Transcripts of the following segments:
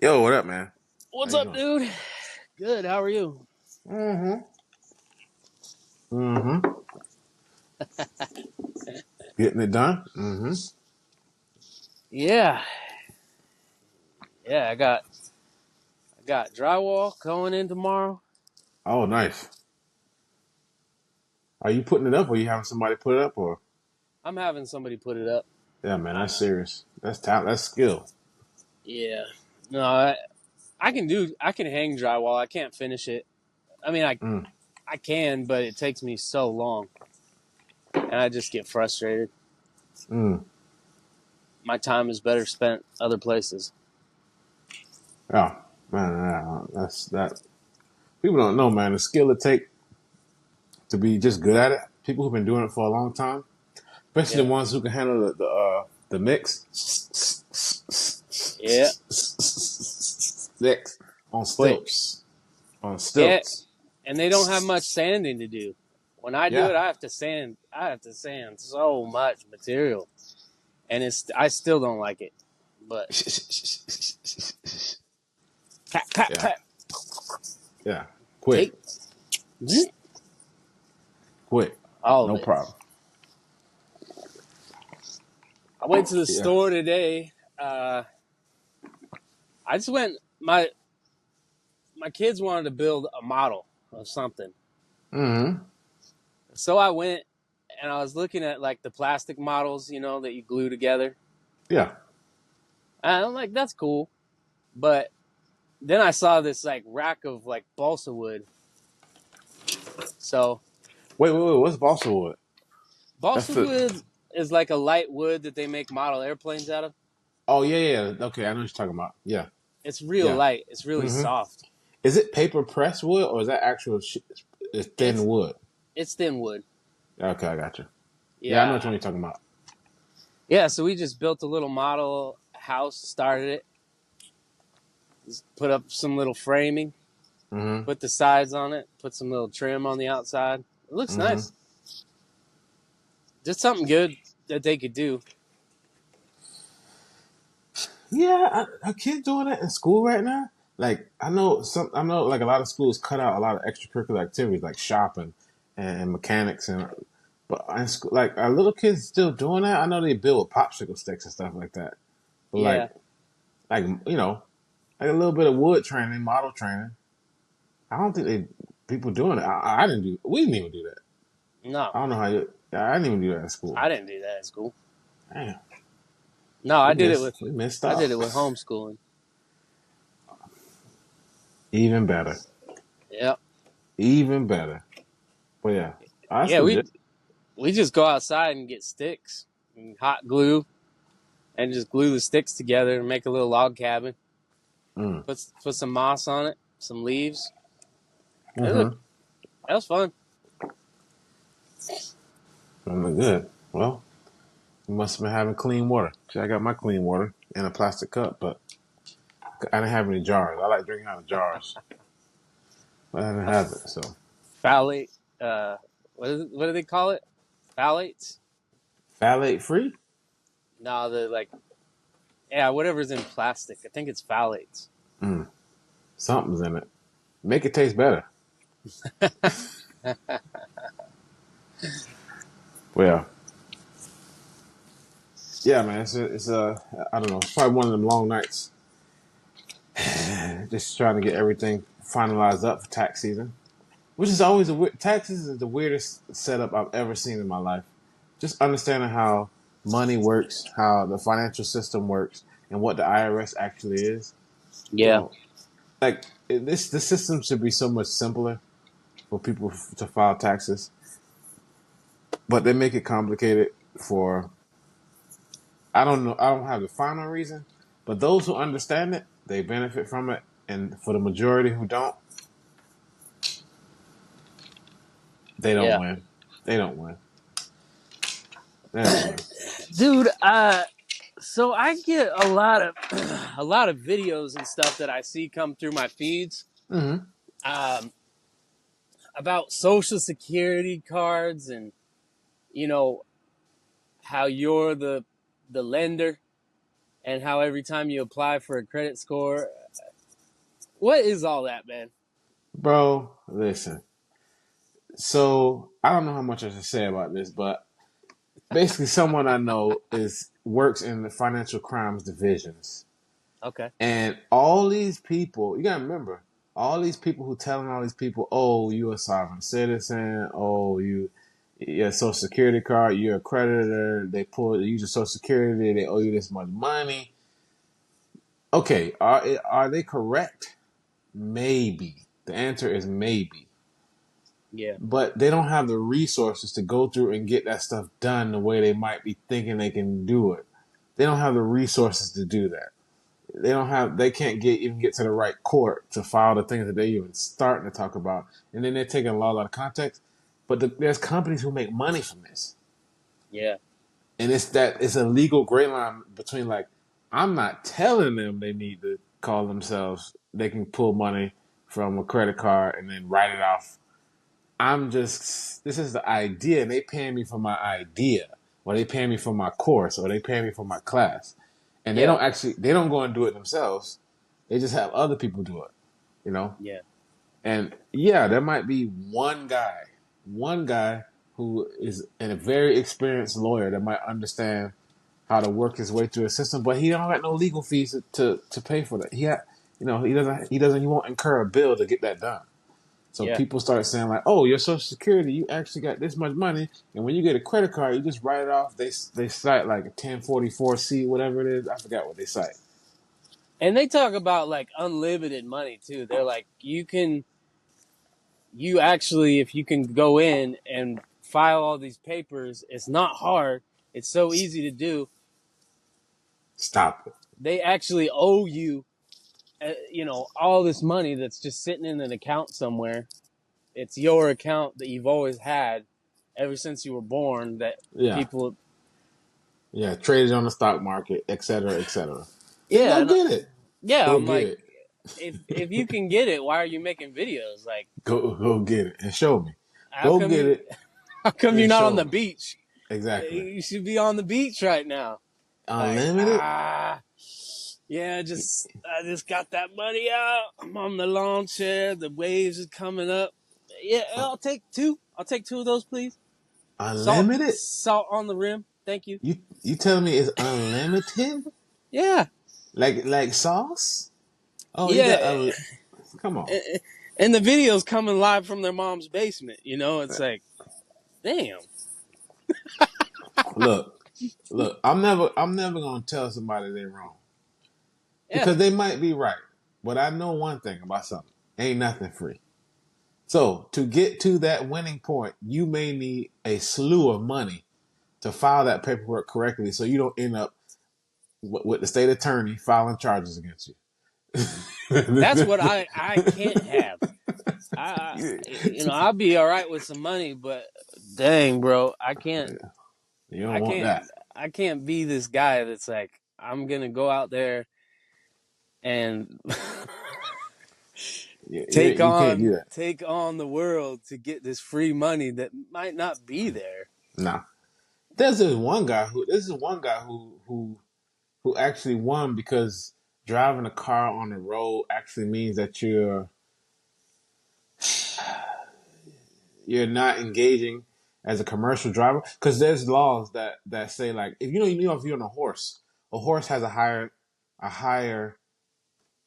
Yo, what up, man? How What's you up, doing? dude? Good. How are you? Mm-hmm. Mm-hmm. Getting it done? Mm-hmm. Yeah, yeah. I got drywall going in tomorrow. Oh, nice. Are you putting it up, or you having somebody put it up, or? I'm having somebody put it up. Yeah, man, that's Uh, serious. That's talent. That's skill. yeah. No, I can do. I can hang drywall. I can't finish it. I mean, Mm. I can, but it takes me so long, and I just get frustrated. Mm. My time is better spent other places. Yeah, man. That's that. People don't know, man. The skill it take to be just good at it. People who've been doing it for a long time, especially Yeah. the ones who can handle the mix. Yeah. Mix on Quick. stilts. On Yeah. stilts. And they don't have much sanding to do. When I do Yeah. it, I have to sand. I have to sand so much material, and I still don't like it. But clap, clap, Yeah. clap, Yeah. Quick. take zzz, Quick. all of No it. problem. I went to the Yeah. store today. Uh, I just went. My kids wanted to build a model of something, Mm-hmm. so I went and I was looking at like the plastic models, that you glue together. Yeah. And I'm like, that's cool, but then I saw this like rack of like balsa wood. So Wait. What's balsa wood? That's balsa the. wood is like a light wood that they make model airplanes out of. Oh yeah. Okay, I know what you're talking about. Yeah. It's real Yeah. light. It's really Mm-hmm. soft. Is it paper press wood or is that actual thin It's wood? it's thin wood. Okay, I got you. Yeah, I know what Yeah. you're talking about. Yeah, so we just built a little model house, started it, just put up some little framing, Mm-hmm. put the sides on it, put some little trim on the outside. It looks Mm-hmm. nice. Just something good that they could do. Yeah, are kids doing that in school right now? Like I know like a lot of schools cut out a lot of extracurricular activities like shopping and mechanics and but in school, like are little kids still doing that? I know they build with popsicle sticks and stuff like that. But Yeah. like like a little bit of wood training, model training. I don't think people doing it. I didn't do. We didn't even do that. No, I don't know how you. I didn't even do that in school. I didn't do that at school. Damn, No, we missed I did it out. with homeschooling. Even better, Yep. even better. But yeah, that's Yeah, legit. we just go outside and get sticks and hot glue and just glue the sticks together and make a little log cabin. Mm. Put some moss on it, some leaves. It look Mm-hmm. that was fun. I'm good. Well, you must have been having clean water. See, I got my clean water in a plastic cup, but I didn't have any jars. I like drinking out of jars, but I didn't A have it. So phthalate. What do they call it? Phthalates? phthalate free. No, the like yeah, whatever's in plastic. I think it's phthalates. Mm. Something's in it. Make it taste better. Well, yeah, man. I don't know. It's probably one of them long nights. Just trying to get everything finalized up for tax season, which is always taxes is the weirdest setup I've ever seen in my life. Just understanding how money works, how the financial system works, and what the IRS actually is. Yeah. Yo, like the system should be so much simpler for people to file taxes, but they make it complicated for I don't know. I don't have the final reason, but those who understand it, they benefit from it, and for the majority who don't, they don't Yeah. win. They don't win. They don't win. Dude, so I get a lot of a lot of videos and stuff that I see come through my feeds Mm-hmm. um, about social security cards and you know how you're the lender and how every time you apply for a credit score, what is all that, man? Bro, listen. So I don't know how much I should say about this, but basically, someone I know is works in the financial crimes divisions, Okay. and all these people. You gotta remember, all these people who telling all these people, "Oh, you a sovereign citizen. Oh, your social security card. You're a creditor. They use your social security. They owe you this much money." Okay, are they correct? Maybe. The answer is maybe. Yeah. But they don't have the resources to go through and get that stuff done the way they might be thinking they can do it. They don't have the resources to do that. They can't even get to the right court to file the things that they even starting to talk about. And then they're taking a lot out of context. But there's companies who make money from this. Yeah. And it's a legal gray line between, like, I'm not telling them they need to call themselves, they can pull money from a credit card and then write it off. This is the idea, and they paying me for my idea, or they paying me for my course, or they paying me for my class. And Yeah. they don't go and do it themselves. They just have other people do it, you know? Yeah. And yeah, there might be one guy who is a very experienced lawyer that might understand how to work his way through a system, but he don't got no legal fees to pay for that. He won't incur a bill to get that done. So Yeah. people start saying like, "Oh, your Social Security, you actually got this much money, and when you get a credit card, you just write it off." They cite like a 1044C, whatever it is. I forgot what they cite. And they talk about like unlimited money too. They're like, you actually, if you can go in and file all these papers, it's not hard. It's so easy to do. Stop it. They actually owe you, all this money that's just sitting in an account somewhere. It's your account that you've always had ever since you were born. That Yeah, people, yeah, traded on the stock market, et cetera, et cetera. Then yeah, go get it. yeah. Go I'm get like, it. if you can get it, why are you making videos? Like, Go get it and show me. how Go come get you, it how come you're and not on show the me. beach? Exactly. You should be on the beach right now. Like, Unlimited. yeah, I just got that money out. I'm on the lawn chair. The waves are coming up. Yeah, Uh, I'll take two. I'll take two of those, please. Unlimited. Salt on the rim. Thank you. You telling me it's unlimited? Yeah, Like sauce? Oh, you yeah. got come on. And the video's coming live from their mom's basement. It's like, damn. Look, look. I'm never gonna tell somebody they're wrong Yeah, because they might be right. But I know one thing about something: ain't nothing free. So to get to that winning point, you may need a slew of money to file that paperwork correctly, so you don't end up with the state attorney filing charges against you. that's what I can't have. I'll be all right with some money, but dang, bro, I can't. You don't I want can't. that. I can't be this guy that's like, I'm gonna go out there and You can't do that. take on the world to get this free money that might not be there. Nah. There's this one guy who actually won because driving a car on the road actually means that you're not engaging as a commercial driver, because there's laws that say, like, if if you're on a horse has a higher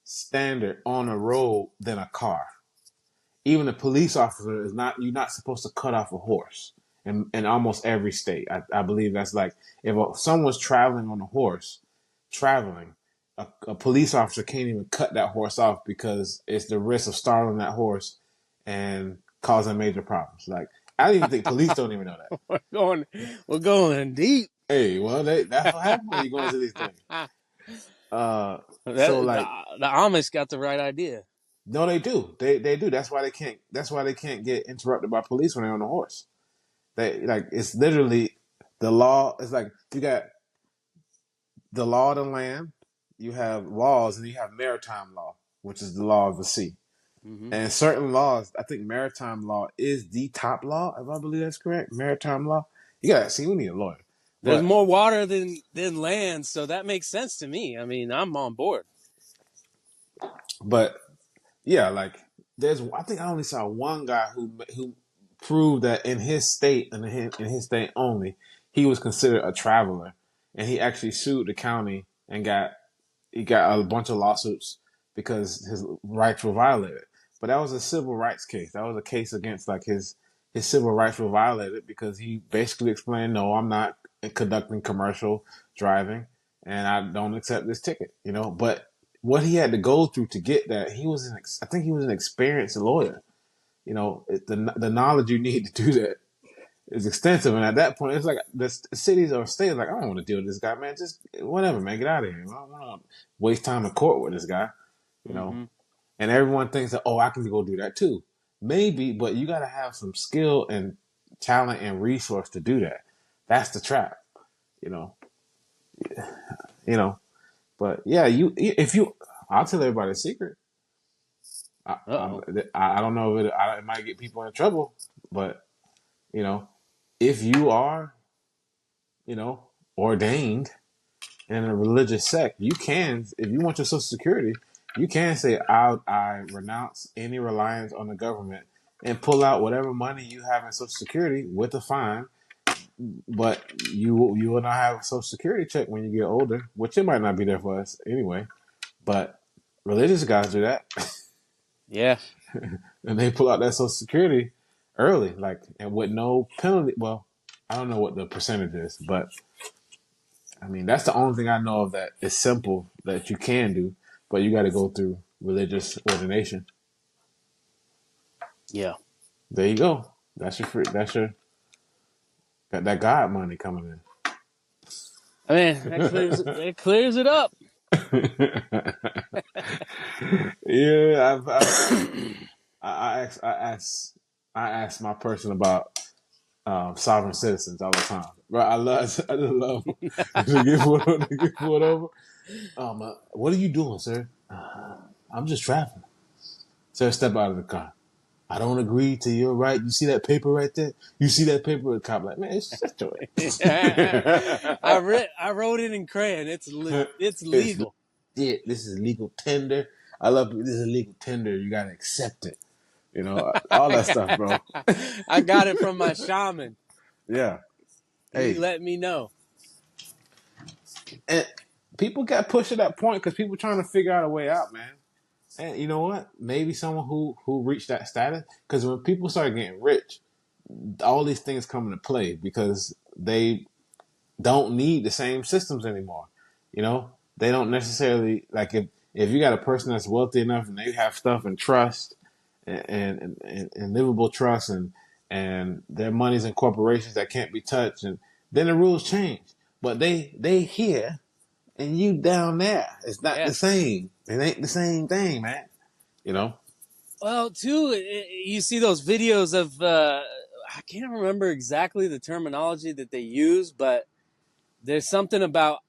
standard on a road than a car. Even a police officer is not you're not supposed to cut off a horse in almost every state. I believe that's like, if someone's traveling on a horse, traveling, a police officer can't even cut that horse off because it's the risk of startling that horse and causing major problems. Like, I don't even think police don't even know that. We're going deep. Hey, well, that's what happens when you go into these things. So the like, Amish got the right idea. no, they do. They do. That's why they can't. That's why they can't get interrupted by police when they're on a horse. They, like, it's literally the law. It's like you got the law of the land, you have laws, and you have maritime law, which is the law of the sea. Mm-hmm. And certain laws, I think maritime law is the top law, if I believe that's correct. Maritime law. You gotta see. We need a lawyer. There's But more water than land, so that makes sense to me. I mean, I'm on board. but yeah, like I think I only saw one guy who proved that in his state and in his state only, he was considered a traveler, and he actually sued the county and he got a bunch of lawsuits because his rights were violated. But that was a civil rights case. That was a case against like his civil rights were violated because he basically explained, no, I'm not conducting commercial driving, and I don't accept this ticket. You know, but what he had to go through to get that, I think he was an experienced lawyer. You know, the knowledge you need to do that is extensive, and at that point, it's like the cities or states like, I don't want to deal with this guy, man. Just whatever, man, get out of here. I don't want to waste time in court with this guy. You know, Mm-hmm. and everyone thinks that, oh, I can go do that too. Maybe, but you got to have some skill and talent and resource to do that. That's the trap. You know, you know. But yeah, I'll tell everybody a secret. I, I, Uh-oh. I don't know if it might get people in trouble, but you know, if you are, you know, ordained in a religious sect, you can, if you want your Social Security, you can say, I renounce any reliance on the government and pull out whatever money you have in Social Security with a fine, but you will not have a Social Security check when you get older, which it might not be there for us anyway. But religious guys do that, Yeah. and they pull out that Social Security early, like, and with no penalty. Well, I don't know what the percentage is, but I mean, that's the only thing I know of that is simple that you can do, but you got to go through religious ordination. Yeah. There you go. That's your free. That's your got that God money coming I mean, that clears it up. in. Yeah, I ask my person about sovereign citizens all the time. Right, I just love to get pulled over. What are you doing, sir? I'm just traveling. Sir, step out of the car. I don't agree to your right. You see that paper right there? You see that paper? The cop like, man, it's just your I wrote it in crayon. It's It's legal. legit. This is legal tender. I love it. This is legal tender. You gotta accept it. You know, all that stuff, bro. I got it from my shaman. Yeah. He Hey, let me know. and people got pushed at that point because people trying to figure out a way out, man. And you know what? Maybe someone who reached that status, because when people start getting rich, all these things come into play because they don't need the same systems anymore. You know, they don't necessarily like if you got a person that's wealthy enough and they have stuff in trust and livable trust and their money's in corporations that can't be touched, and then the rules change. But they here and you down there. It's not Yeah. the same. It ain't the same thing, man. You know. Well, too, you see those videos of I can't remember exactly the terminology that they use, but there's something about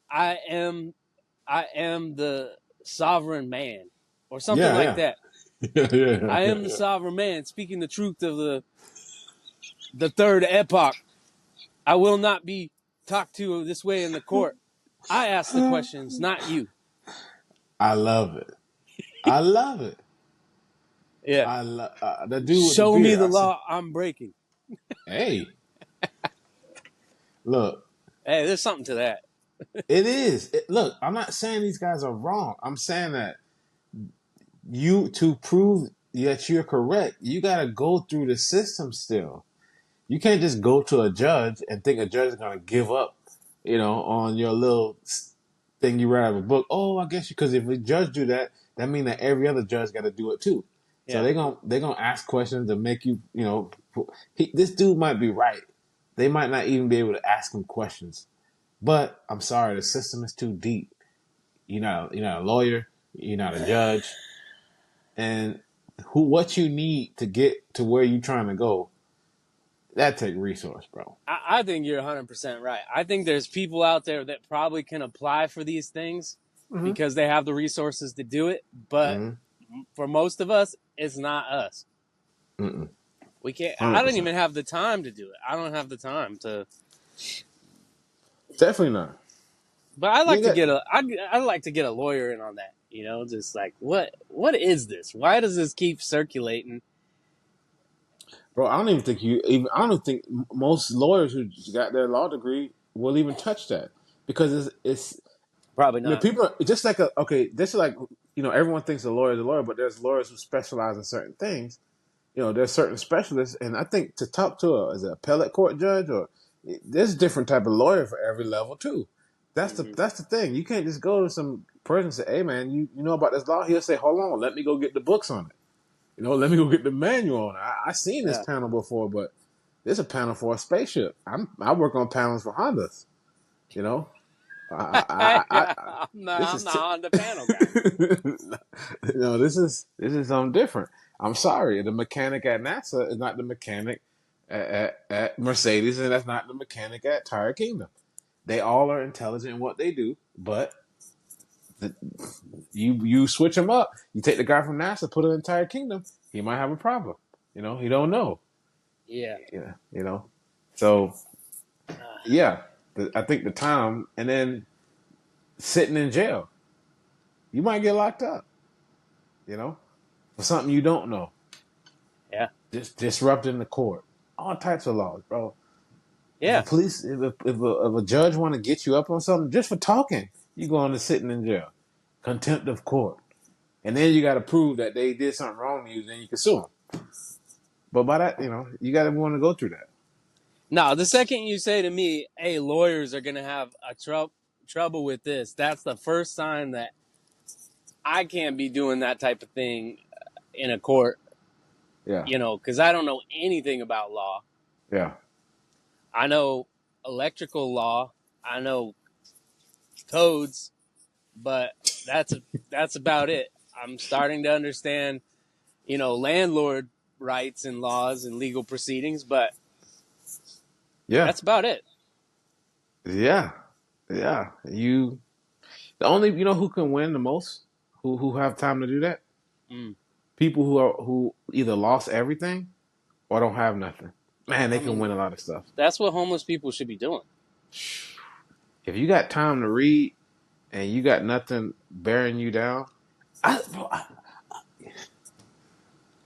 I am the sovereign man or something Yeah, like yeah. that. Yeah, yeah, I yeah, am the sovereign man, speaking the truth of the third epoch. I will not be talked to this way in the court. I ask the yeah. questions, not you. I love it. I love it. Yeah. I love the dude with the Show me beard. the I said, law I'm breaking. "Hey, look, Hey, there's something to that. it is. Look, I'm not saying these guys are wrong. I'm saying that you to prove that you're correct, you got to go through the system still. You can't just go to a judge and think a judge is going to give up, you know, on your little thing you read out of a book. Oh, I guess because if a judge do that, that means that every other judge got to do it too. So Yeah. they're gonna ask questions to make you, you know, this dude might be right. They might not even be able to ask him questions. But I'm sorry, the system is too deep. You're not a lawyer. You're not a judge. And what you need to get to where you're trying to go, that take resource, bro. I think you're 100% right. I think there's people out there that probably can apply for these things Mm-hmm. because they have the resources to do it. But Mm-hmm. for most of us, it's not us. Mm-mm. We can't. I don't 100%. even have the time to do it. I don't have the time to Definitely not. But I You like ain't to got, get I like to get a lawyer in on that. You know, just like what is this? Why does this keep circulating? bro. I don't even think you even. I don't think most lawyers who got their law degree will even touch that because it's Probably you know, not. people are just like this is like everyone thinks a lawyer is a lawyer, but there's lawyers who specialize in certain things. There's certain specialists, and I think to talk to as an appellate court judge or there's a different type of lawyer for every level too. Hmm. That's the thing. You can't just go to some person and say, "Hey, man, you know about this law?" He'll say, "Hold on, let me go get the books on it. Let me go get the manual on it. I seen this Yeah. panel before, but there's a panel for a spaceship. I work on panels for Hondas. You know, this I'm is the Honda panel guy. this is something different. I'm sorry, the mechanic at NASA is not the mechanic at Mercedes, and that's not the mechanic at Tire Kingdom. They all are intelligent in what they do, but the, you switch them up. You take the guy from NASA, put him in Tire Kingdom, he might have a problem. He don't know. Yeah. Yeah, So yeah, I think the time, and then sitting in jail, you might get locked up. You know, for something you don't know. Yeah. Just disrupting the court. All types of laws, bro. If a Yeah. police, if a judge want to get you up on something just for talking, you go on to sitting in jail, contempt of court, and then you got to prove that they did something wrong to you. Then you can sue them. But by that, you got to want to go through that. Now, the second you say to me, "Hey, lawyers are gonna have a trouble with this," that's the first sign that I can't be doing that type of thing in a court. Yeah, Because I don't know anything about law. yeah, I know electrical law. I know codes, but that's about it. I'm starting to understand, landlord rights and laws and legal proceedings, but yeah, that's about it. yeah, yeah. The only who can win the most, who have time to do that. Mm. People who either lost everything or don't have nothing. Man, they I can mean, win a lot of stuff. that's what homeless people should be doing. If you got time to read and you got nothing bearing you down, bro,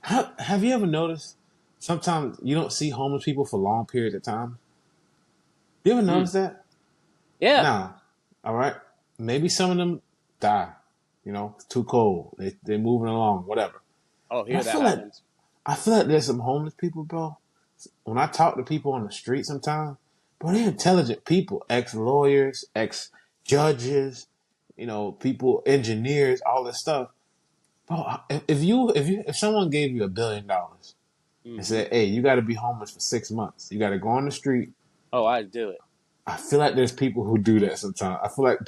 have you ever noticed? Sometimes you don't see homeless people for long periods of time. You ever Mm. notice that? Yeah. Now, all right, maybe some of them die. It's too cold. They're moving along, whatever. Oh, But here that happens. I feel like there's some homeless people, bro. When I talk to people on the street sometimes, bro, they're intelligent people, ex-lawyers, ex-judges, people, engineers, all this stuff. Bro, if someone gave you $1 billion and Hmm. said, "Hey, you got to be homeless for 6 months. You got to go on the street." Oh, I do it. I feel like there's people who do that sometimes. I feel like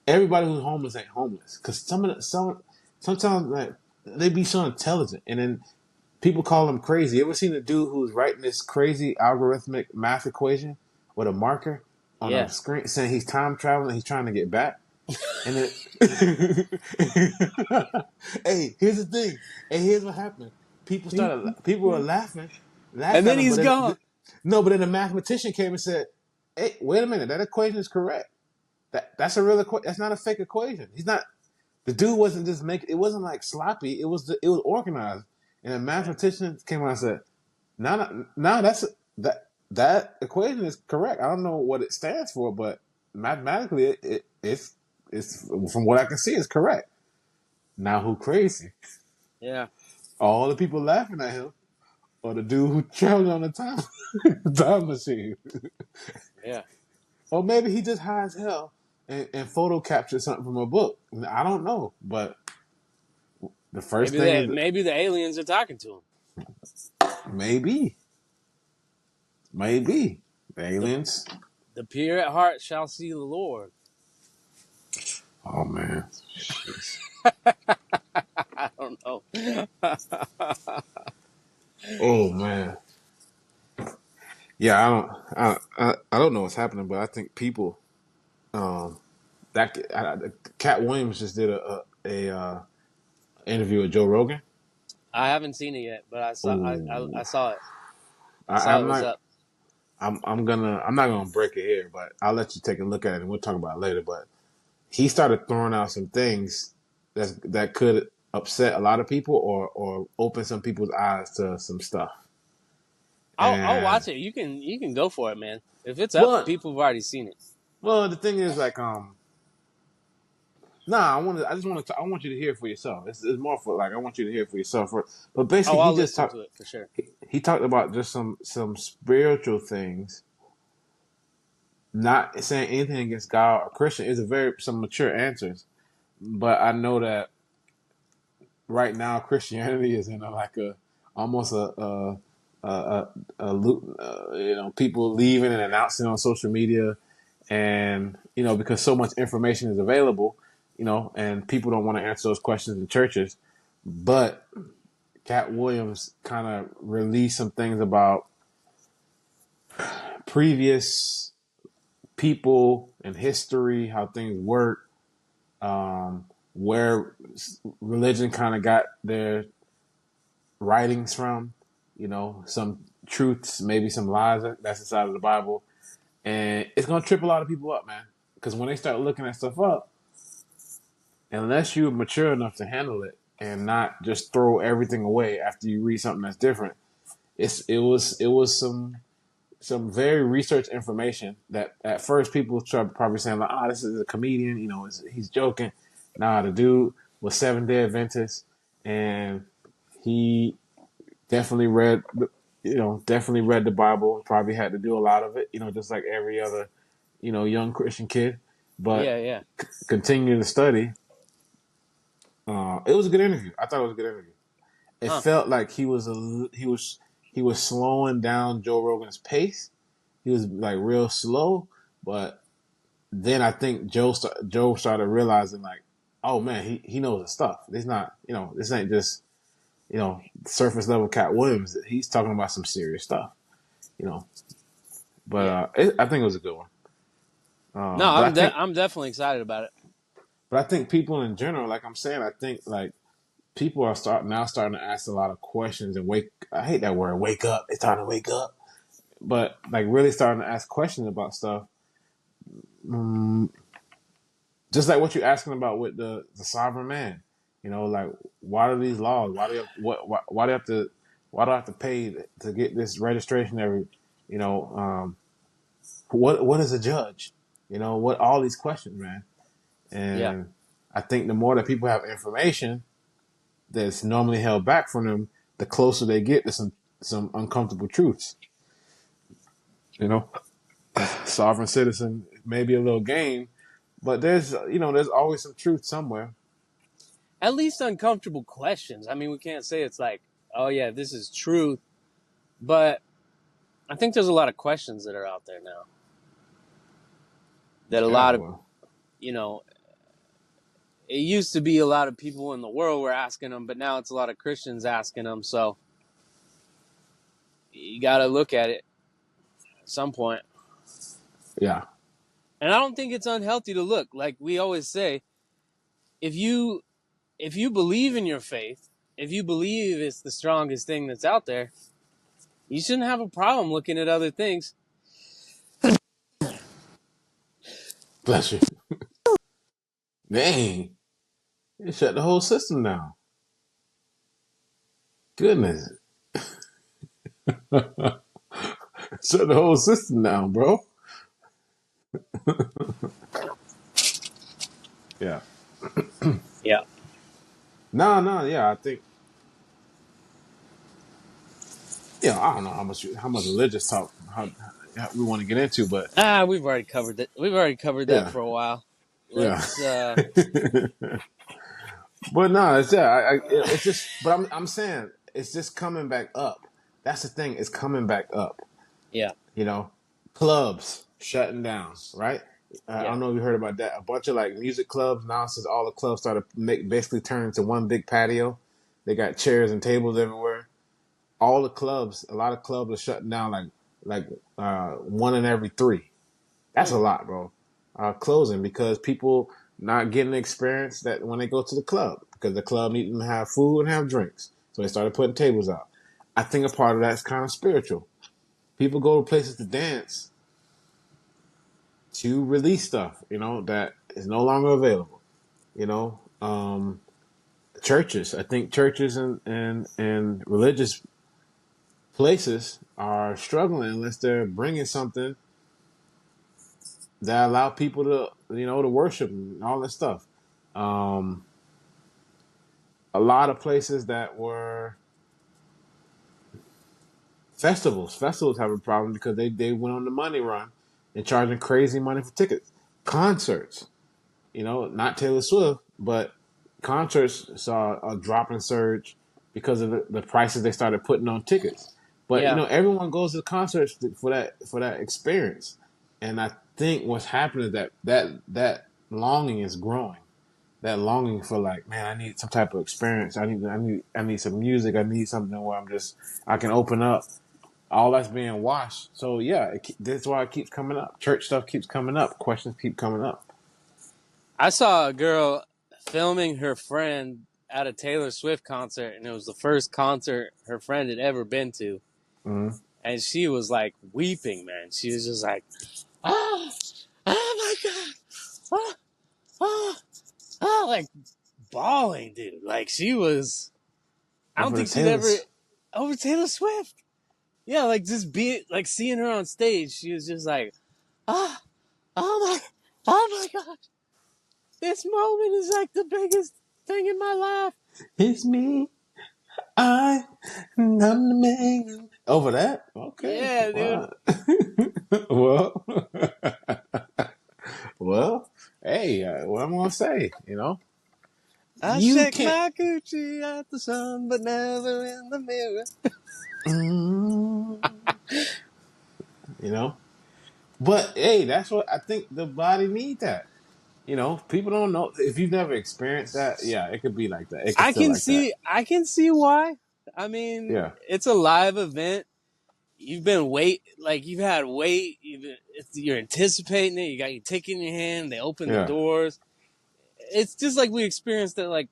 everybody who's homeless ain't homeless because sometimes like they be so intelligent, and then people call them crazy. You ever seen the dude who's writing this crazy algorithmic math equation with a marker on a Yeah. screen saying he's time traveling, he's trying to get back? And then, hey, here's the thing. Hey, here's what happened. People were And laugh at then him, he's gone. no, but then the mathematician came and said, "Hey, wait a minute, that equation is correct. That's a real equation. That's not a fake equation. He's not. The dude wasn't just making. It wasn't like sloppy. It was organized." And the Yeah. mathematician came out and said, "No, that equation is correct. I don't know what it stands for, but mathematically, it's from what I can see, it's correct." Now, who crazy? Yeah. All the people laughing at him, or the dude who traveled on the time machine, Yeah. or maybe he just high as hell and photo captured something from a book. I don't know, but the first thing is Maybe the aliens are talking to him. maybe, maybe The aliens. the pure at heart shall see the Lord. Oh man, jeez. I don't know. Oh man, yeah. I don't know what's happening, but I think people. Um, Cat Williams just did a interview with Joe Rogan. I haven't seen it yet, but I saw I Oh, saw it. I saw I'm it was not. up. I'm not gonna break it here, but I'll let you take a look at it and we'll talk about it later. But he started throwing out some things that could upset a lot of people or open some people's eyes to some stuff. I'll And watch it. You can go for it, man. If it's up, well, people have already seen it. well, the thing is like nah, I want you to hear it for yourself. It's more for like I want you to hear it for yourself. But Oh, basically, I'll listen to it for sure. he talked about just some spiritual things, not saying anything against God or Christian. It's a very some mature answers, but I know that right now Christianity is in a, like a almost you know, people leaving and announcing on social media, and you know, because so much information is available, you know, and people don't want to answer those questions in churches. But Cat Williams kind of released some things about previous people and history, how things work, where religion kind of got their writings from, you know, some truths, maybe some lies that's inside of the Bible. And it's going to trip a lot of people up, man. Because when they start looking at stuff up, unless you're mature enough to handle it and not just throw everything away after you read something that's different, it was some very research information that at first people tried probably saying like, ah, this is a comedian, you know, he's joking. Nah, the dude was Seventh-day Adventist, and he definitely read, definitely read the Bible. Probably had to do a lot of it, you know, just like every other, you know, young Christian kid. But Yeah, yeah. continue to study. It was a good interview. I thought it was a good interview. It Huh. felt like he was slowing down Joe Rogan's pace. He was like real slow, but then I think Joe started realizing like, oh man, he knows his stuff. It's not, you know, this ain't just, you know, surface level Cat Williams. He's talking about some serious stuff, you know. But Yeah. I think it was a good one. No, But I think, I'm definitely excited about it. people in general, like I'm saying, I think like people are starting to ask a lot of questions and wake. I hate that word, wake up. It's time to wake up, but like really starting to ask questions about stuff. Mm, just like what you're asking about with the sovereign man, you know, like why are these laws? Why do you have, why do I have to pay to get this registration every, you know, what is a judge? You know, what all these questions, man. Yeah. And I think the more that people have information that's normally held back from them, the closer they get to some uncomfortable truths. You know, sovereign citizen may be a little game, but there's always some truth somewhere. At least uncomfortable questions. I mean, we can't say it's like, oh yeah, this is truth, but I think there's a lot of questions that are out there now that a Yeah, lot of, well, you know, it used to be a lot of people in the world were asking them, but now it's a lot of Christians asking them. So you got to look at it at some point. yeah, And I don't think it's unhealthy to look. Like we always say, if you believe in your faith, if you believe it's the strongest thing that's out there, you shouldn't have a problem looking at other things. bless you. Dang, it shut the whole system down. Goodness, shut the whole system down, bro. Yeah, Yeah. no, yeah. I think, I don't know how much religious talk how we want to get into, but We've already covered that. We've already covered that yeah, for a while. yeah. Let's But no, it's just. But I'm saying it's just coming back up. That's the thing. It's coming back up. yeah. You know, clubs shutting down. Right. I Yeah. don't know if you heard about that. A bunch of like music clubs now, since all the clubs started basically turn into one big patio. They got chairs and tables everywhere. All the clubs, a lot of clubs are shutting down. Like one in every three. That's Hmm. a lot, bro. Closing because people not getting the experience that when they go to the club because the club need them to have food and have drinks. So they started putting tables out. I think a part of that is kind of spiritual. People go to places to dance to release stuff, that is no longer available. You know, churches. I think churches and religious places are struggling unless they're bringing something that allow people to worship and all that stuff. Um, a lot of places that were festivals have a problem because they went on the money run and charging crazy money for tickets. Concerts, not Taylor Swift, but concerts saw a drop in surge because of the prices they started putting on tickets. But Yeah. everyone goes to concerts for that experience, and I think what's happening is that longing is growing. That longing for, like, man, I need some type of experience. I need some music. I need something where I can open up. All that's being washed. So yeah, that's why it keeps coming up. Church stuff keeps coming up. Questions keep coming up. I saw a girl filming her friend at a Taylor Swift concert, and it was the first concert her friend had ever been to. Mm-hmm. And she was like weeping, man. She was just like, oh, oh my God. Oh, oh, oh, like bawling, dude. Like she was, I don't Over the think she'd ever, Taylors. over Taylor Swift. Yeah, like just like seeing her on stage, she was just like, oh, oh my God. This moment is like the biggest thing in my life. It's me. I'm the man. Over that? Okay. Yeah, dude. Wow. well, well. Hey, what I'm gonna say? I You shake can't. my Gucci at the sun, but never in the mirror. Mm, but hey, that's what I think the body needs. That. People don't know if you've never experienced that. Yeah, it could be like that. It could feel like that. I can see why. I mean, Yeah, it's a live event. You've been you've had wait. You're anticipating it. You got your ticket in your hand. They open the yeah, doors. It's just like we experienced at like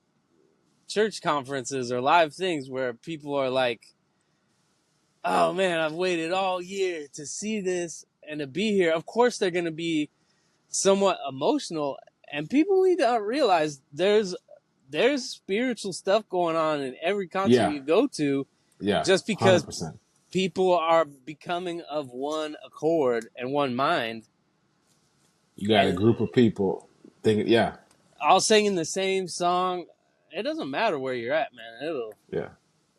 church conferences or live things where people are like, "Oh man, I've waited all year to see this and to be here." Of course, they're going to be somewhat emotional, and people need to realize there's spiritual stuff going on in every concert yeah, you go to, yeah. just because 100%. people are becoming of one accord and one mind, You got a and group of people thinking, yeah, all singing the same song. It doesn't matter where you're at, man. yeah,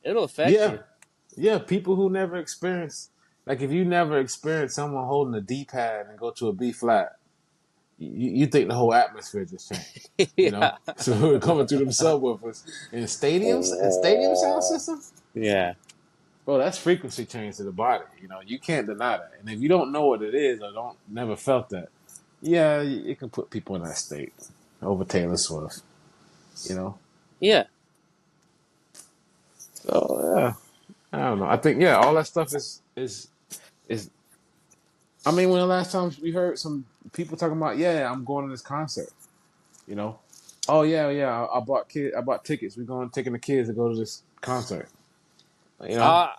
It'll affect yeah, you. yeah. People who never experienced, like, if you never experienced someone holding a D pad and go to a B flat, you think the whole atmosphere just changed. Yeah. So we're coming through them subwoofers in stadiums and stadium sound systems. Yeah. Bro, that's frequency change to the body. You can't deny that. And if you don't know what it is or don't never felt that, yeah, it can put people in that state over Taylor Swift. You know. Yeah. So yeah, I don't know. I think, yeah, all that stuff is. I mean, when the last time we heard some people talking about, yeah, I'm going to this concert. You know. Oh yeah, yeah. I bought tickets. We're going taking the kids to go to this concert. You know. Uh,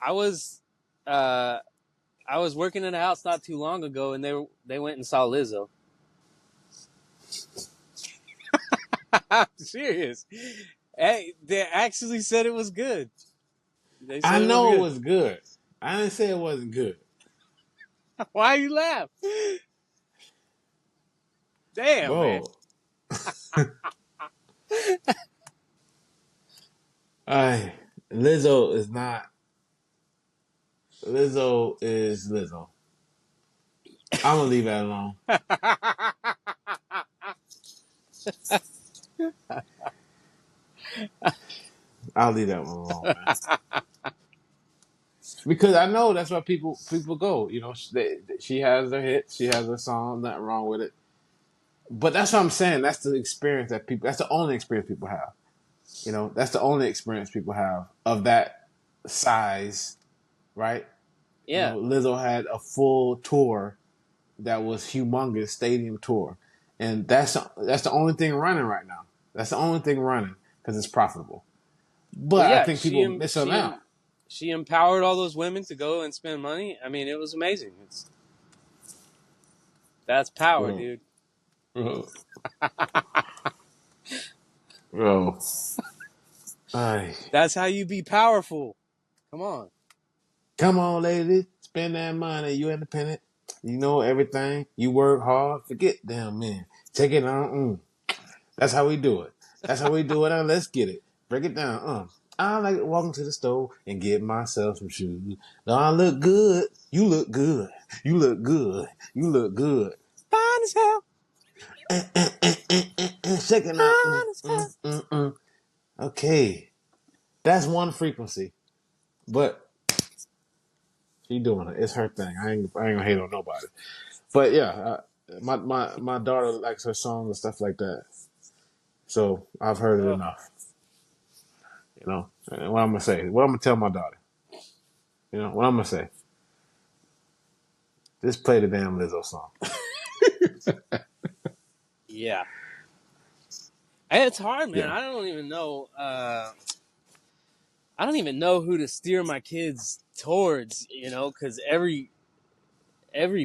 I was uh, I was working in a house not too long ago, and they went and saw Lizzo. I'm serious. Hey, they actually said it was good. They I said it was know it good. was good. I didn't say it wasn't good. Why you laugh? Damn, man. Bro. I Lizzo is not. Lizzo is Lizzo. I'm gonna leave that alone. I'll leave that one alone, man. Because I know that's why people go. She has her hits, she has her song, nothing wrong with it. But that's what I'm saying. That's the experience that people. That's the only experience people have. That's the only experience people have of that size, right? Yeah. Lizzo had a full tour that was humongous, stadium tour, and that's the only thing running right now. That's the only thing running because it's profitable. Well, But I yeah. think people miss them out. she empowered all those women to go and spend money. I mean, it was amazing. That's power, Bro, dude. bro, bro. Ay. That's how you be powerful. Come on. Come on, lady. Spend that money. You independent. You know everything. You work hard. Forget them men. Take it on. That's how we do it. That's how we do it. Now let's get it. Break it down. I like walking to the store and get myself some shoes. No, I look good. You look good. You look good. You look good. Fine as hell. Shaking out. Fine as hell. Okay. That's one frequency. But she doing it. It's her thing. I ain't gonna hate on nobody. But yeah, my daughter likes her songs and stuff like that. So I've heard it Oh, enough. You know, and what I'm gonna say, what I'm gonna tell my daughter. You know, what I'm gonna say. Just play the damn Lizzo song. yeah. It's hard, man. Yeah. I don't even know. I don't even know who to steer my kids towards. Because every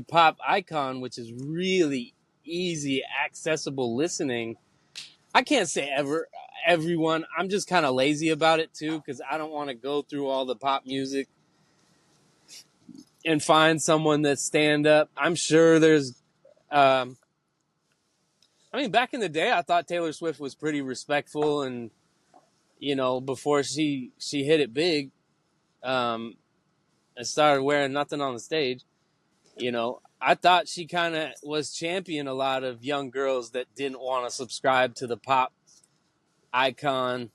pop icon, which is really easy, accessible listening. I can't say everyone. I'm just kind of lazy about it too, because I don't want to go through all the pop music and find someone that's stand up. I'm sure there's. I mean, back in the day, I thought Taylor Swift was pretty respectful, and before she hit it big, and started wearing nothing on the stage. I thought she kind of was champion a lot of young girls that didn't want to subscribe to the pop icon Mm.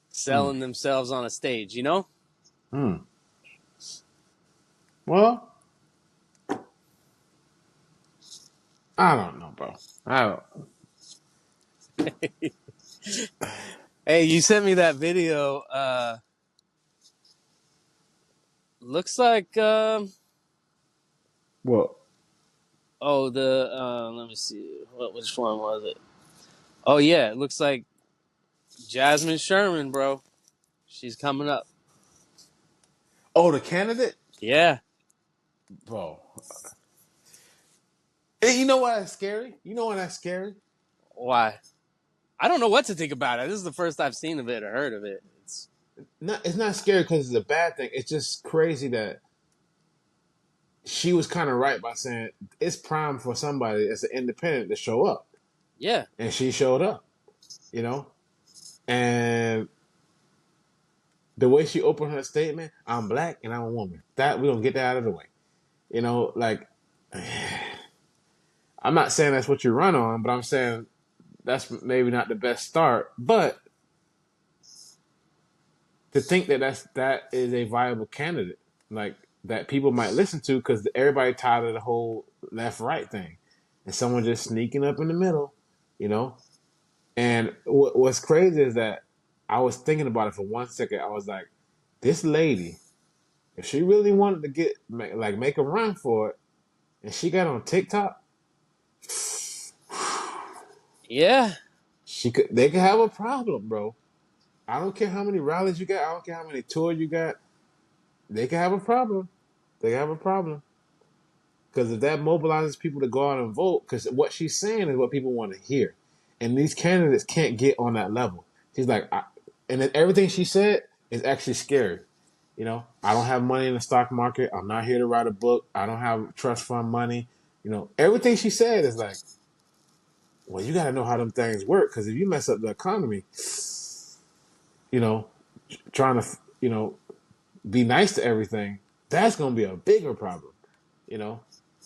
selling themselves on a stage, you know? Mm. Well, I don't know, bro. I don't. Hey, you sent me that video. Looks like, Well, let me see. Which one was it? Oh, yeah, it looks like Jasmine Sherman, bro. She's coming up. oh, the candidate, Yeah. bro. Hey, you know why that's scary? You know why that's scary? Why? I don't know what to think about it. This is the first I've seen of it or heard of it. It's not scary because it's a bad thing. It's just crazy that she was kind of right by saying it's prime for somebody as an independent to show up, Yeah. and she showed up. You know, and the way she opened her statement, I'm black and I'm a woman. That we don't get that out of the way. You know, like I'm not saying that's what you run on, but I'm saying that's maybe not the best start. But to think that that is a viable candidate, like that people might listen to, because everybody tired of the whole left right thing, and someone just sneaking up in the middle, you know. And what's crazy is that I was thinking about it for 1 second. I was like, this lady, if she really wanted to make a run for it, and she got on TikTok, Yeah. they could have a problem, bro. I don't care how many rallies you got. I don't care how many tours you got. They can have a problem. They have a problem. Because if that mobilizes people to go out and vote, because what she's saying is what people want to hear. And these candidates can't get on that level. She's like, and then everything she said is actually scary. You know, I don't have money in the stock market. I'm not here to write a book. I don't have trust fund money. You know, everything she said is like, well, you got to know how them things work. Because if you mess up the economy, you know, trying to, be nice to everything, that's going to be a bigger problem. You know,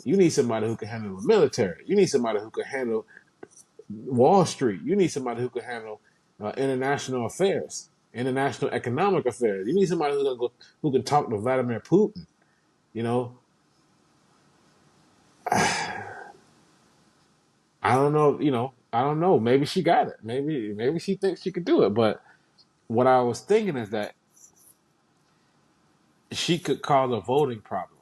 you need somebody who can handle the military. You need somebody who can handle Wall Street. You need somebody who can handle international affairs, international economic affairs. You need somebody who can talk to Vladimir Putin. You know, I don't know. You know, I don't know. Maybe she got it. Maybe she thinks she could do it. But what I was thinking is that she could cause a voting problem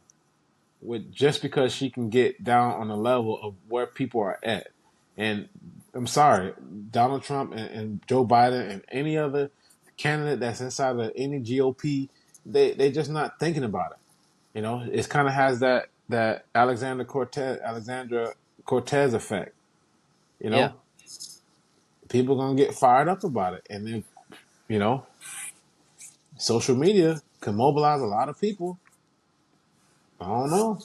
with just because she can get down on the level of where people are at. And I'm sorry, Donald Trump and Joe Biden and any other candidate that's inside of any GOP they just not thinking about it. You know, it kind of has that Alexandra Cortez effect. You Yeah. know, people gonna get fired up about it, and then you know, social media can mobilize a lot of people. I don't know.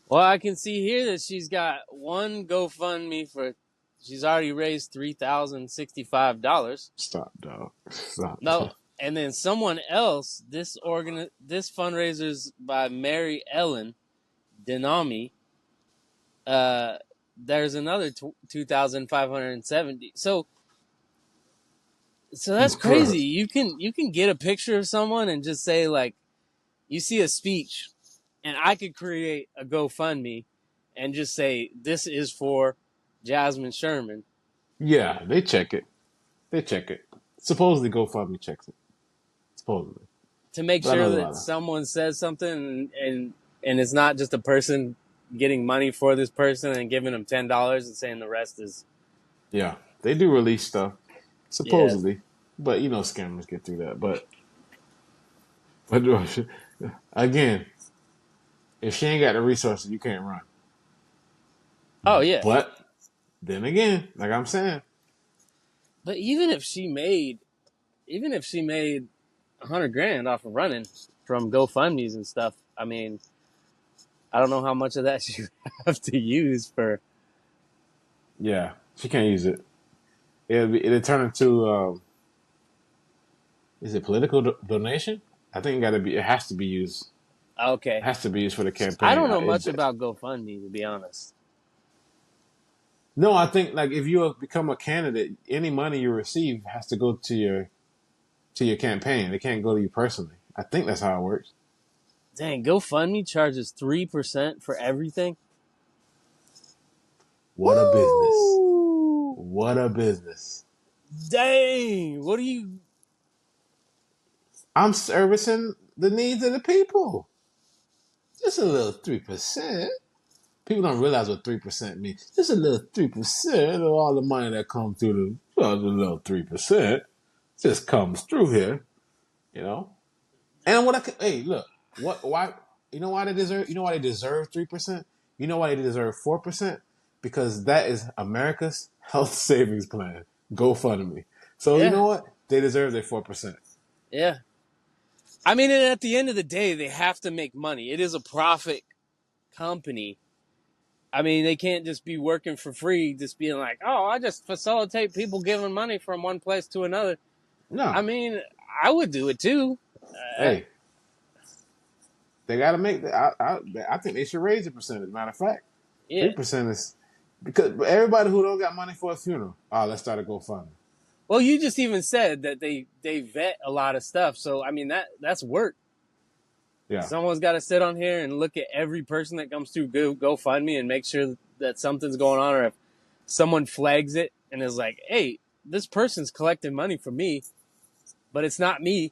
Well, I can see here that she's got one GoFundMe for. She's already raised $3,065. Stop, dog. Stop. No, and then someone else. This fundraiser's by Mary Ellen Denami. Uh, there's another 2,570. So that's crazy. You can get a picture of someone and just say like, you see a speech, and I could create a GoFundMe and just say this is for Jasmine Sherman Yeah, they check it. They check it. Supposedly GoFundMe checks it. Supposedly. to make But I sure know a that lot of. someone says something and it's not just a person getting money for this person and giving them $10 and saying the rest is Yeah. They do release stuff. yeah. Supposedly. But you know scammers get through that. But again, if she ain't got the resources, you can't run. Oh yeah. But then again, like I'm saying, But even if she made 100 grand off of running from GoFundMe's and stuff, I mean, I don't know how much of that she would have to use for. yeah, she can't use it. It'll turn into is it political donation? I think it has to be used. It Okay, has to be used for the I campaign. don't know much about GoFundMe, to be honest. No, I think like if you become a candidate, any money you receive has to go to your campaign. It can't go to you personally. I think that's how it works. Dang, GoFundMe charges 3% for everything. What a business! Woo! What a business! Dang, what do you? I'm servicing the needs of the people. Just a little 3%. People don't realize what 3% means. Just a little 3% of all the money that comes through the little 3% just comes through here, you know. And what I could, hey, look, why, you know why they deserve 3%? You know why they deserve 4%? Because that is America's health savings plan. GoFundMe. So you Yeah, know what? They deserve their 4%. yeah. I mean, and at the end of the day, they have to make money. It is a profit company. I mean, they can't just be working for free, just being like, "Oh, I just facilitate people giving money from one place to another." I No, mean, I would do it too. Uh, hey, they got to make. I think they should raise the percentage. Matter of fact, yeah. 3% is because everybody who don't got money for a funeral, let's start a GoFundMe. Well, you just even said that they vet a lot of stuff. So I mean that's work. Yeah, Someone's got to sit on here and look at every person that comes through GoFundMe and make sure that something's going on, or if someone flags it and is like, "Hey, this person's collecting money from me, but it's not me."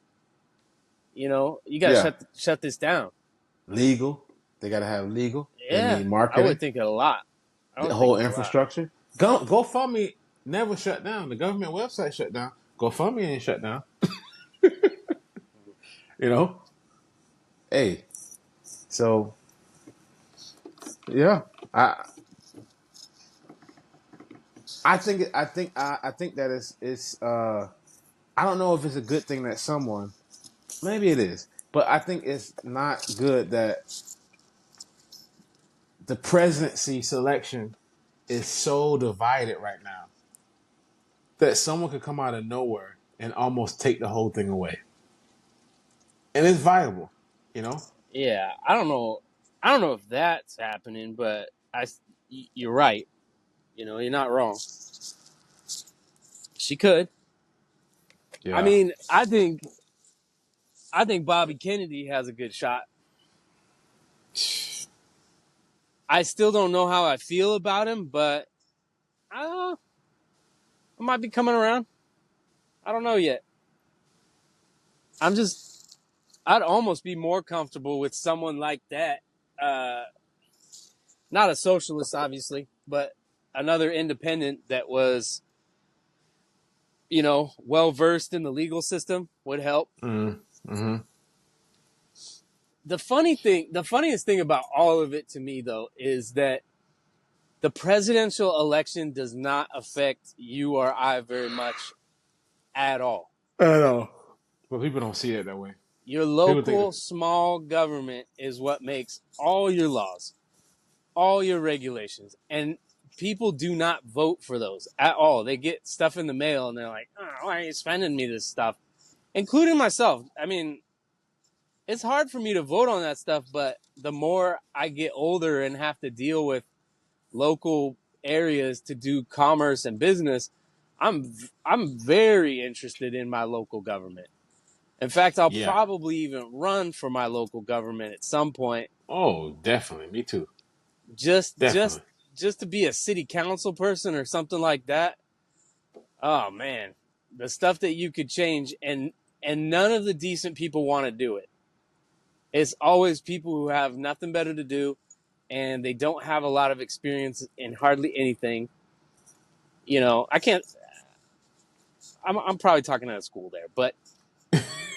You got to yeah. shut this down. Legal. They got to have legal. They Yeah, need I would marketing. think it a lot. I The would think whole it a lot. infrastructure. GoFundMe never shut down. The government website shut down. GoFundMe ain't shut down. You know. Hey. So yeah, I think that it's I don't know if it's a good thing that someone maybe it is, but I think it's not good that the presidency selection is so divided right now that someone could come out of nowhere and almost take the whole thing away. And it's viable, you know? Yeah, I don't know. I don't know if that's happening, but you're right. You're not wrong. She could. I Yeah. mean, I think Bobby Kennedy has a good shot. I still don't know how I feel about him, but I might be coming around. I don't know yet. I'd almost be more comfortable with someone like that. Uh, Not a socialist, obviously, but another independent that was, well versed in the legal system would help. Mm-hmm. the funniest thing about all of it to me though is that the presidential election does not affect you or I very much at all. I know. But people don't see it that way. Your People think local that, small government is what makes all your laws, all your regulations, and people do not vote for those at all. They get stuff in the mail and they're like, oh, why are you spending me this stuff? Including myself. I mean, it's hard for me to vote on that stuff, but the more I get older and have to deal with local areas to do commerce and business, I'm very interested in my local government. In fact, I'll yeah. probably even run for my local government at some point, Oh, definitely. Me too. just just Definitely. just to be a city council person or something like that. Oh man, the stuff that you could change, and none of the decent people want to do it. It's always people who have nothing better to do, and they don't have a lot of experience in hardly anything. You know, I can't. I'm probably talking out of school there, but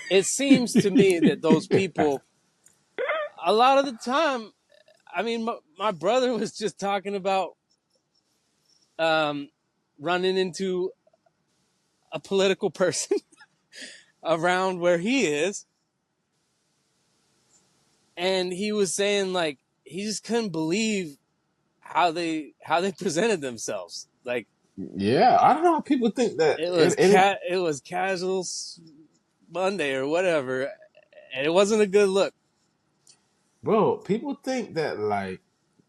it seems to me that those people, a lot of the time, I mean, my brother was just talking about running into a political person around where he is, and he was saying like he just couldn't believe how they presented themselves. Like Yeah, I don't know how people think that. it was casual Monday or whatever, and it wasn't a good look. Bro, people think that like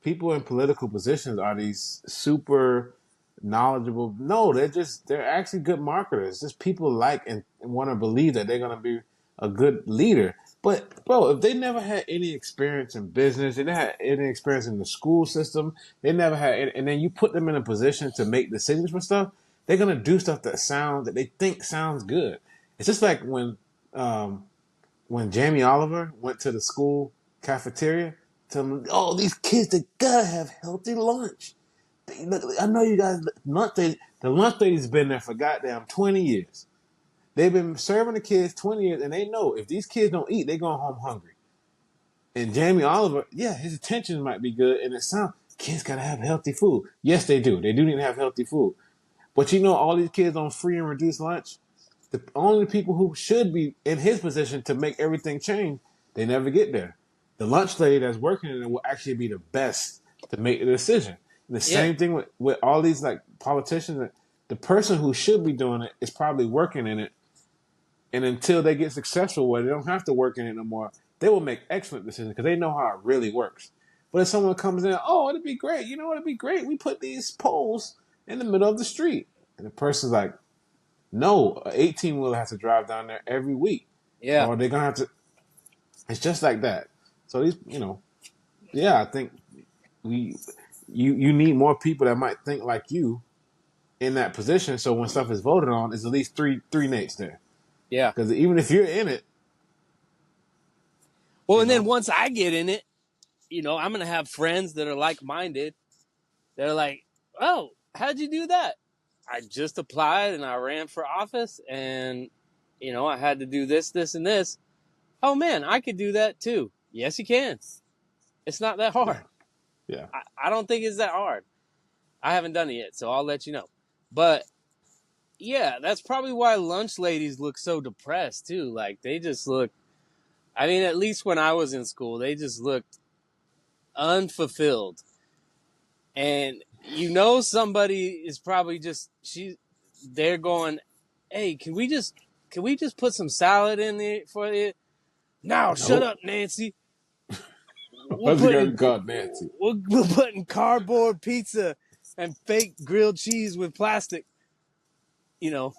people in political positions are these super knowledgeable. No, they're actually good marketers. Just people like and want to believe that they're gonna be a good leader. But bro, if they never had any experience in business, they never had any experience in the school system, they never had, and then you put them in a position to make decisions for stuff, they're gonna do stuff that they think sounds good. It's just like when Jamie Oliver went to the school cafeteria, tell them, "Oh, these kids, they gotta have healthy lunch. I know you guys, the lunch lady's been there for goddamn 20 years. They've been serving the kids 20 years, and they know if these kids don't eat, they going home hungry." And Jamie Oliver, yeah, his intentions might be good, and it sounds, kids gotta have healthy food. Yes, they do. They do need to have healthy food. But you know, all these kids on free and reduced lunch, the only people who should be in his position to make everything change, they never get there. The lunch lady that's working in it will actually be the best to make the decision. And the Yeah, same thing with all these like politicians. The person who should be doing it is probably working in it, and until they get successful where they don't have to work in it no more, they will make excellent decisions because they know how it really works. But if someone comes in, oh, it'd be great. You know what? It'd be great. We put these poles in the middle of the street, and the person's like, no, an 18-wheeler has to drive down there every week, yeah, or they're gonna have to. It's just like that. So these, yeah, I think we, you need more people that might think like you in that position. So when stuff is voted on, there's at least three Nates there. yeah. Because even if you're in it, Well, you and then know, once I get in it, I'm gonna have friends that are like minded. They're like, "Oh, how'd you do that?" I just applied and I ran for office, and I had to do this, this, and this. Oh man, I could do that too. Yes, you can. It's not that hard. yeah, yeah, I don't think it's that hard. I haven't done it yet, so I'll let you know. But yeah, that's probably why lunch ladies look so depressed too. Like they just look. I mean, at least when I was in school, they just looked unfulfilled. And somebody is probably they're going, "Hey, can we just put some salad in there for you?" No, shut nope. up, Nancy. We're What's gonna putting call Nancy? we're putting cardboard pizza and fake grilled cheese with plastic, you know,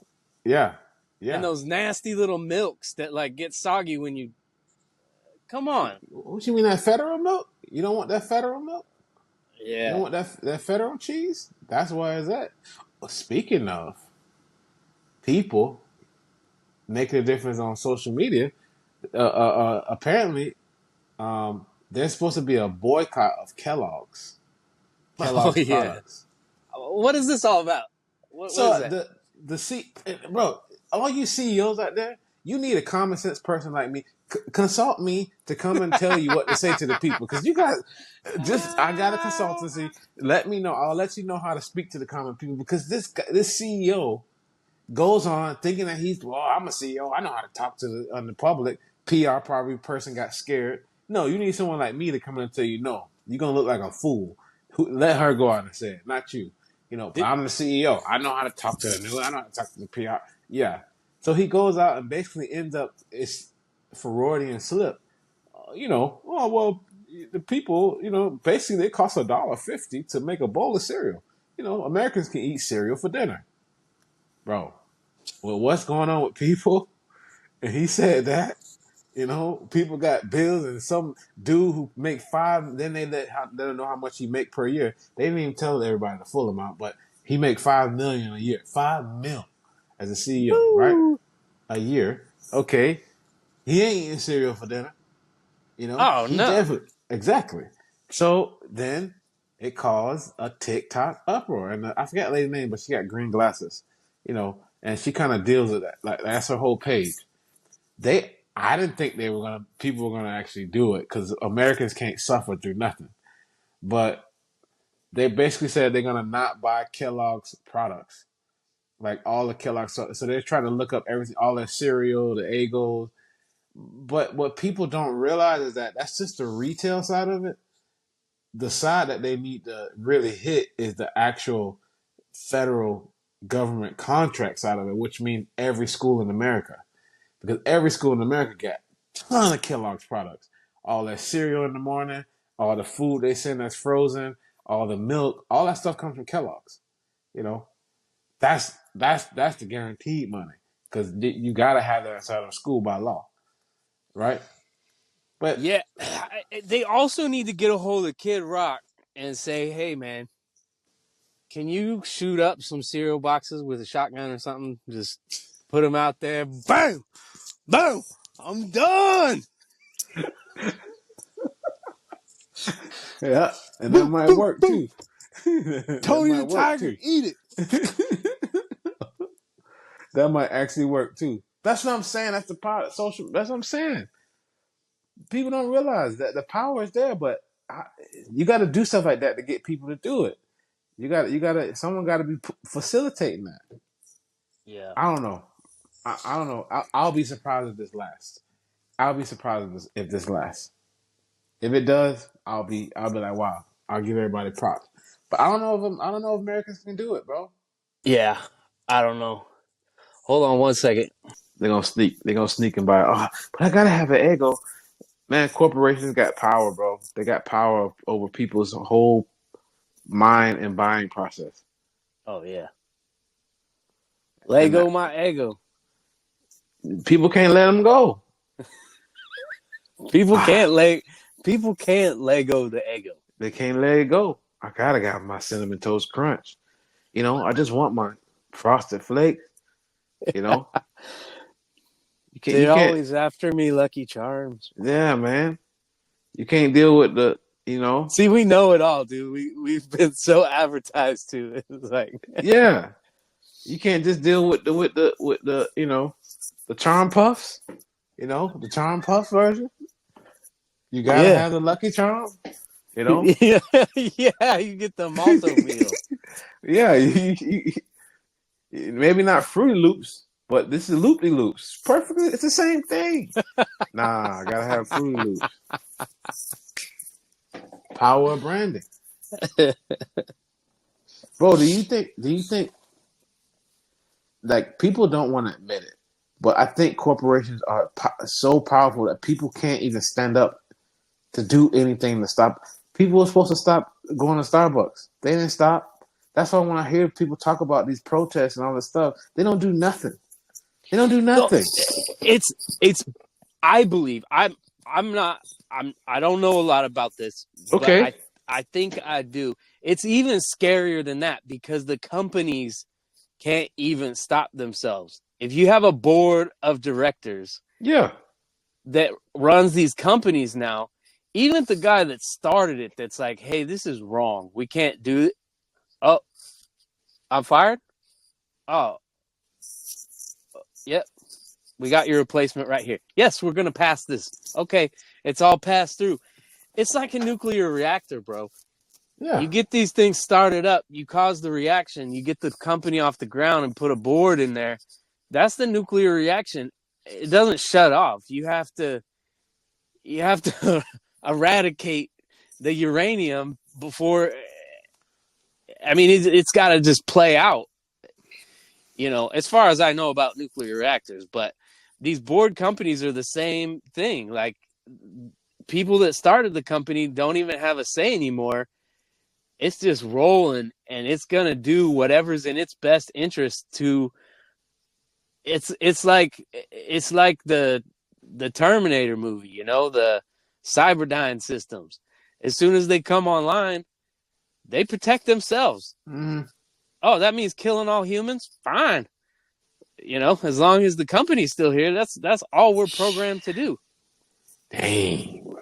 Yeah, and yeah. those nasty little milks that like get soggy when you come on. What you mean that federal milk? You don't want that federal milk? You don't Yeah. want that federal cheese? That's why it's at. Well, speaking of people making a difference on social media, apparently there's supposed to be a boycott of Oh Kellogg's yeah. products. What is this all about? What is So that? the bro, all you CEOs out there, You need a common sense person like me. Consult me to come and tell you what to say to the people. Because you got I got a consultancy. Let me know. I'll let you know how to speak to the common people. Because this CEO goes on thinking that I'm a CEO. I know how to talk to the public. PR probably person got scared. No, you need someone like me to come in and tell you, no, you're going to look like a fool. Let her go out and say it, not you. But I'm the CEO. I know how to talk to the news. I know how to talk to the PR. Yeah. So he goes out and basically ends up, it's Freudian slip. Oh, well, the people, basically it costs $1.50 to make a bowl of cereal. Americans can eat cereal for dinner. Bro, well, what's going on with people? And he said that, people got bills and some dude who make five, then they don't know how much he make per year. They didn't even tell everybody the full amount, but he make $5 million a year. $5 million as a CEO, right? Woo. A year. Okay. He ain't eating cereal for dinner. Oh He no. definitely, exactly. So then it caused a TikTok uproar. And I forgot the lady's name, but she got green glasses, and she kind of deals with that. Like, that's her whole page. I didn't think people were gonna actually do it because Americans can't suffer through nothing. But they basically said they're gonna not buy Kellogg's products, like all the Kellogg's. So they're trying to look up everything, all their cereal, the Eggos. But what people don't realize is that that's just the retail side of it. The side that they need to really hit is the actual federal government contract side of it, which means every school in America. Because every school in America got a ton of Kellogg's products. All that cereal in the morning, all the food they send that's frozen, all the milk, all that stuff comes from Kellogg's. You know, that's the guaranteed money because you got to have that inside of school by law, right? But Yeah, they also need to get a hold of Kid Rock and say, "Hey, man, can you shoot up some cereal boxes with a shotgun or something? Just put them out there. Boom, boom. I'm done. yeah, and that Boom, might boom, work boom. too. That Tony the might work Tiger, too. eat it." That might actually work too. That's what I'm saying. That's the power. Social. That's what I'm saying. People don't realize that the power is there, but you got to do stuff like that to get people to do it. Someone got to be facilitating that. Yeah. I don't know. I don't know. I'll be surprised if this lasts. I'll be surprised if this lasts. If it does, I'll be like, wow. I'll give everybody props. But I don't know if Americans can do it, bro. Yeah. I don't know. Hold on one second. They're gonna sneak. They're gonna sneak and buy. Oh, but I gotta have an ego. Man, corporations got power, bro. They got power over people's whole mind and buying process. Oh, yeah. And Lego my ego. people can't let them go. People can't Lego the ego. They can't let it go. I gotta got my cinnamon toast crunch. I just want my frosted flakes. You know, you They're can't. always after me, Lucky Charms. Yeah, man. You can't deal with the. See, we know it all, dude. We've been so advertised to. It's like, Yeah. You can't just deal with the the charm puffs. The charm puff version. You gotta yeah, have the Lucky Charm. You know. yeah, yeah. You get the malto meal. Yeah. Maybe not Fruity Loops, but this is Loopy Loops. Perfectly, it's the same thing. Nah, I gotta have Fruity Loops. Power of branding, bro. Do you think like people don't want to admit it, but I think corporations are so powerful that people can't even stand up to do anything to stop. People were supposed to stop going to Starbucks. They didn't stop. That's why when I hear people talk about these protests and all this stuff, they don't do nothing. They don't do No, nothing. it's. I believe I'm not. I don't know a lot about this, but Okay. I think I do. It's even scarier than that because the companies can't even stop themselves. If you have a board of directors Yeah. that runs these companies now, even the guy that started it, that's like, hey, this is wrong. We can't do it. Oh, I'm fired. Oh, yep. We got your replacement right here. Yes, we're going to pass this. Okay, it's all passed through. It's like a nuclear reactor, bro. Yeah. You get these things started up, you cause the reaction, you get the company off the ground and put a board in there. That's the nuclear reaction. It doesn't shut off. You have to eradicate the uranium before. I mean, it's got to just play out. As far as I know about nuclear reactors, but these board companies are the same thing. Like, people that started the company don't even have a say anymore. It's just rolling, and it's gonna do whatever's in its best interest to. It's like the Terminator movie, the Cyberdyne systems. As soon as they come online, they protect themselves. Mm-hmm. Oh, that means killing all humans? Fine. As long as the company's still here, that's all we're programmed to do. Dang.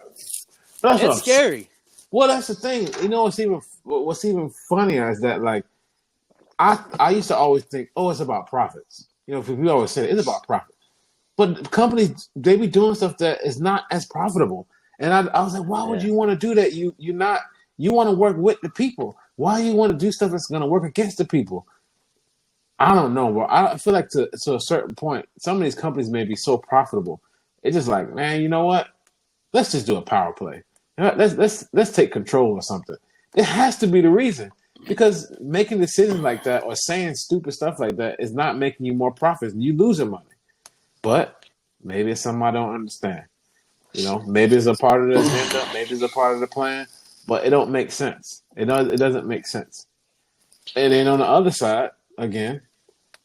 That's It's scary. Well, that's the thing. What's even funnier is that, like, I used to always think, oh, it's about profits. We always say it's about profit. But companies, they be doing stuff that is not as profitable. And I was like, why would you want to do that? You want to work with the people. Why do you want to do stuff that's going to work against the people? I don't know, bro. I feel like to a certain point, some of these companies may be so profitable. It's just like, man, you know what? Let's just do a power play. Let's take control or something. It has to be the reason, because making decisions like that or saying stupid stuff like that is not making you more profits. You losing money. But maybe it's something I don't understand. Maybe it's a part of the agenda, maybe it's a part of the plan, but it don't make sense. It doesn't make sense. And then on the other side, again,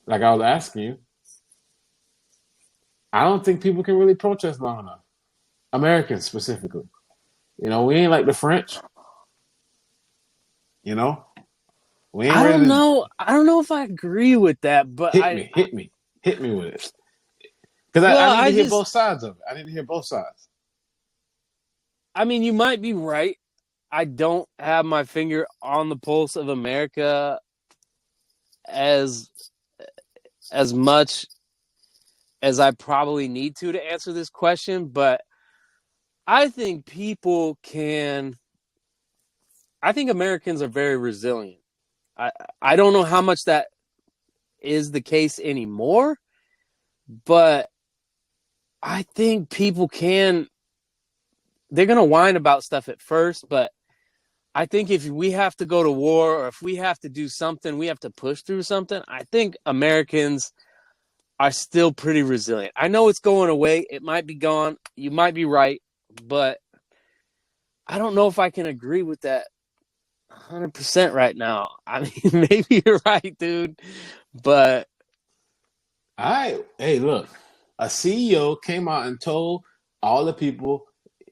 like I was asking you, I don't think people can really protest long enough. Americans specifically. We ain't like the French. We ain't I ready don't to know. I don't know if I agree with that, but hit me with it. Because I need to hear both sides of it. I need to hear both sides. I mean, you might be right. I don't have my finger on the pulse of America as much as I probably need to answer this question, but I think Americans are very resilient. I don't know how much that is the case anymore, but I think people they're going to whine about stuff at first, but I think if we have to go to war or if we have to do something, we have to push through something, I think Americans are still pretty resilient. I know it's going away. It might be gone. You might be right, but I don't know if I can agree with that 100% right now. I mean, maybe you're right, dude, but Hey, look, a CEO came out and told all the people,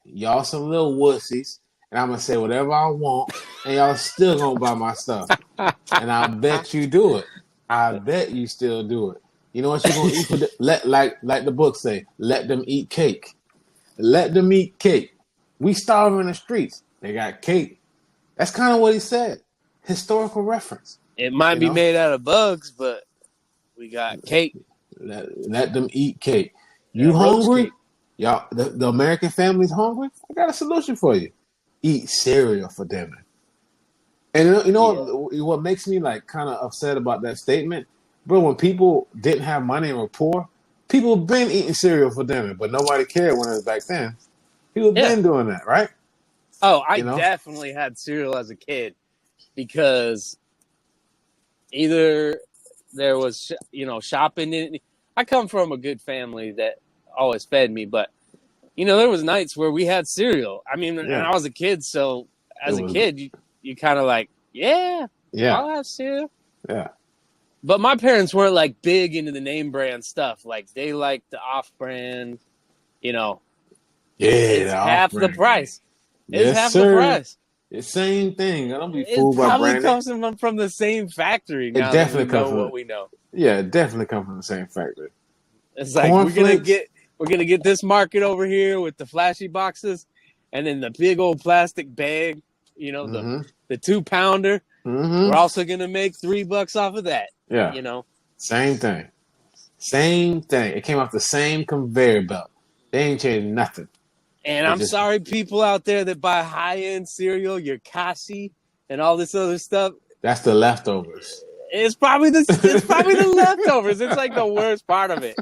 y'all some little wussies, and I'm gonna say whatever I want, and y'all still gonna buy my stuff. And I bet you do it. I bet you still do it. You know what you're gonna eat for like the book say, let them eat cake. Let them eat cake. We starve in the streets. They got cake. That's kind of what he said. Historical reference. it might be made out of bugs, but we got cake. Let them eat cake. You hungry? Y'all, the American family's hungry? I got a solution for you. Eat cereal for dinner. And what makes me like kind of upset about that statement, bro? When people didn't have money and were poor, people been eating cereal for dinner, but nobody cared when it was back then. People been doing that, right? Oh, I definitely had cereal as a kid because either there was shopping. I come from a good family that always fed me, but there was nights where we had cereal. I mean, and I was a kid, so as a kid, you kind of like, I'll have cereal. Yeah. But my parents weren't like big into the name brand stuff. Like they liked the off-brand, it's half the price. It's half the price. The same thing. I don't be fooled by branding. It probably comes from the same factory. Now that we know what we know. Yeah, it definitely comes from the same factory. It's like we're gonna get this market over here with the flashy boxes, and then the big old plastic bag. The 2-pounder. Mm-hmm. We're also gonna make $3 off of that. Yeah. Same thing. Same thing. It came off the same conveyor belt. They ain't changed nothing. And It I'm just sorry, people out there that buy high-end cereal, your Kashi and all this other stuff. that's the leftovers. It's probably the leftovers. It's like the worst part of it.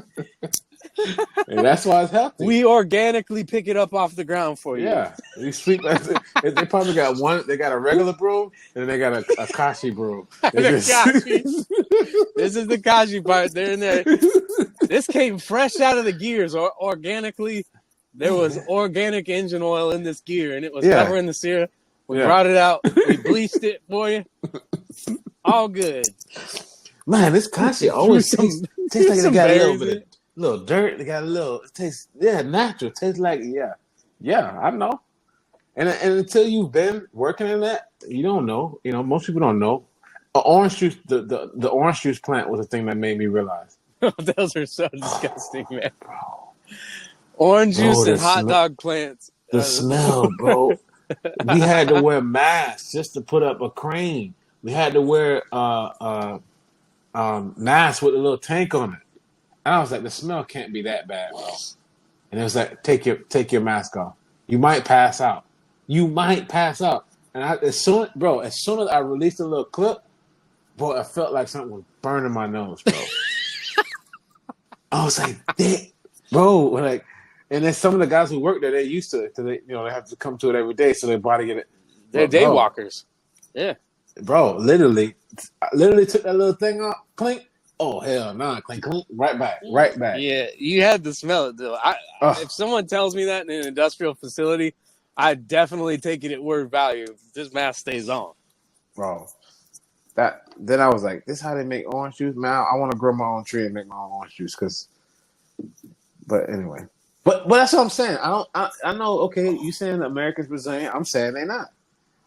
And that's why it's healthy. We organically pick it up off the ground for you. Yeah, we sweep. They probably got one. They got a regular broom, and then they got a Kashi broom. Kashi. This is the Kashi part. They're in there. This came fresh out of the gears, or organically. There was organic engine oil in this gear, and it was covering the cereal. We brought it out. We bleached it for you. All good. Man, this Kashi always tastes like it got a little dirt. They got a little. It tastes natural. It tastes like I know. And until you've been working in that, you don't know. You know, most people don't know. Orange juice. The orange juice plant was the thing that made me realize. Those are so disgusting, man. Orange juice and hot dog plants. The smell, bro. We had to wear masks just to put up a crane. We had to wear masks with a little tank on it. And I was like, the smell can't be that bad, bro. And it was like, take your mask off. You might pass out. And as soon as I released a little clip, boy, I felt like something was burning my nose, bro. I was like, damn, bro, like. And then some of the guys who work there, they're used to it because they have to come to it every day, so their body get it. They're day walkers. Yeah, bro. Literally took that little thing off, clink. Oh hell, nah, clink, right back. Yeah, you had to smell it though. If someone tells me that in an industrial facility, I definitely take it at word value. This mask stays on, bro. Then I was like, this is how they make orange juice, man. I want to grow my own tree and make my own orange juice, but anyway. But that's what I'm saying. I know. Okay, you saying that Americans resilient? I'm saying they're not.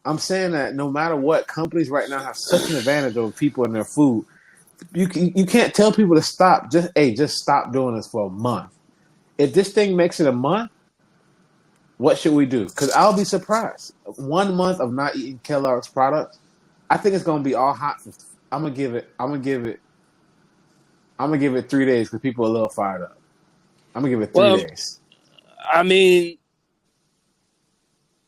I'm saying that no matter what, companies right now have such an advantage over people and their food. You can't tell people to stop. Just stop doing this for a month. If this thing makes it a month, what should we do? Because I'll be surprised. 1 month of not eating Kellogg's products, I think it's gonna be all hot. I'm gonna give it 3 days because people are a little fired up. I'm gonna give it 3 days. I mean,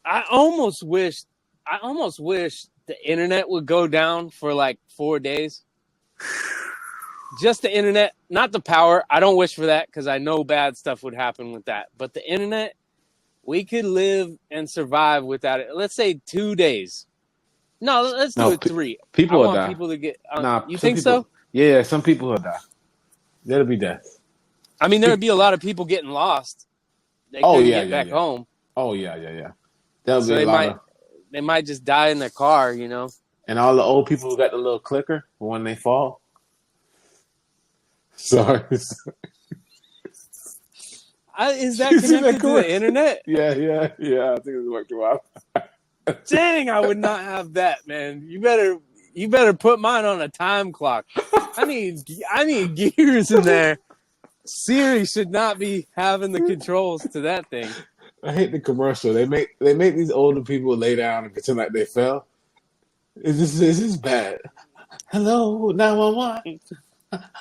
I almost wish the internet would go down for like 4 days. Just the internet, not the power. I don't wish for that because I know bad stuff would happen with that. But the internet, we could live and survive without it. Let's say 2 days. No, let's do it 3. People will die. People to get. You think so? Yeah, some people will die. That'll be death. I mean, there would be a lot of people getting lost. They couldn't get back home. Oh, yeah. That'll be they might just die in their car, you know. And all the old people who got the little clicker for when they fall. Sorry. Is that connected to the internet? Yeah. I think it worked well. Dang, I would not have that, man. You better put mine on a time clock. I need gears in there. Siri should not be having the controls to that thing. I hate the commercial. They make these older people lay down and pretend like they fell. This is bad. Hello, 911.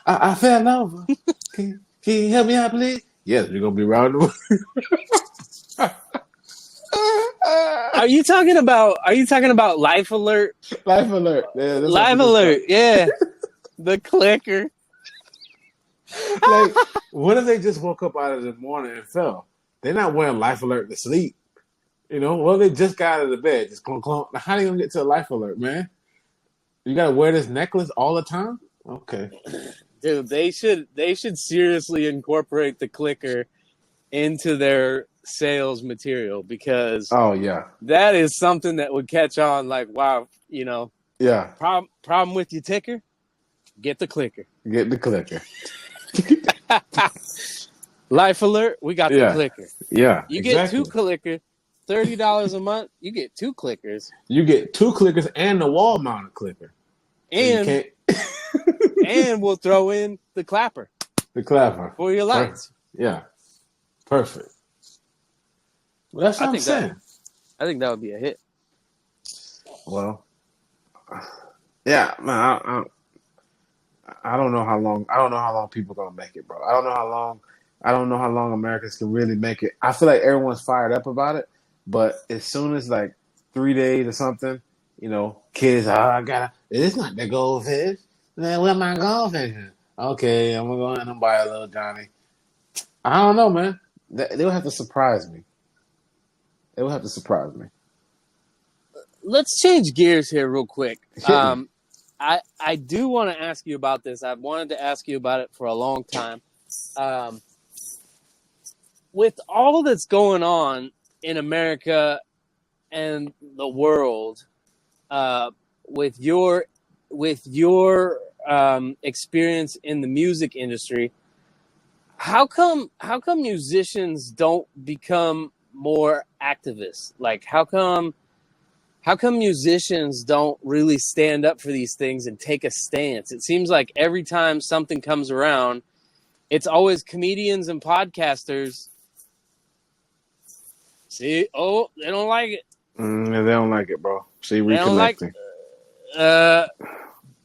I fell over. Can you help me out, please? Yes, you're gonna be round. Are you talking about Life Alert? Life Alert. Yeah, Life Alert. Yeah, the clicker. Like, what if they just woke up out of the morning and fell? They're not wearing Life Alert to sleep. You know, well, they just got out of the bed, just clunk, clunk. Now, how are you gonna get to a Life Alert, man? You gotta wear this necklace all the time? Okay, dude, they should seriously incorporate the clicker into their sales material because that is something that would catch on. Like, wow, you know, Problem with your ticker? Get the clicker. Get the clicker. Life Alert, we got the clicker. Yeah, you get 2 clickers, $30 a month. You get 2 clickers. You get 2 clickers and the wall mounted clicker. And and we'll throw in the clapper. The clapper for your lights. Yeah, perfect. Well, that's what I'm saying. I think that would be a hit. Well, yeah, man. I don't know how long. I don't know how long people gonna make it, bro. I don't know how long. I don't know how long Americans can really make it. I feel like everyone's fired up about it, but as soon as like 3 days or something, kids, I gotta. It's not the goldfish. Man, where my goldfish? Okay, I'm gonna go ahead and buy a little Johnny. I don't know, man. They'll have to surprise me. They will have to surprise me. Let's change gears here real quick. Hit me. I do want to ask you about this. I've wanted to ask you about it for a long time. Um, with all that's going on in America and the world, uh, with your experience in the music industry, how come musicians don't become more activists? Like how come musicians don't really stand up for these things and take a stance? It seems like every time something comes around, it's always comedians and podcasters. See, oh, they don't like it. They don't like it, bro. See, They don't like reconnecting.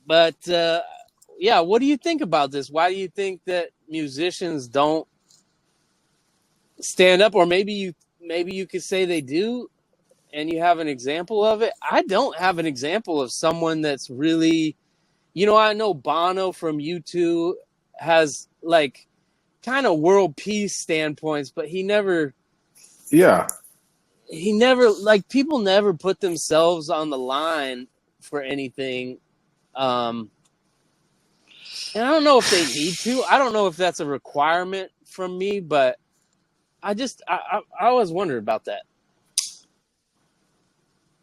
but yeah, what do you think about this? Why do you think that musicians don't stand up? Or maybe you could say they do, and you have an example of it. I don't have an example of someone that's really, I know Bono from U2 has like kind of world peace standpoints, but Yeah. like people never put themselves on the line for anything. And I don't know if they need to. I don't know if that's a requirement from me, but I always wondered about that.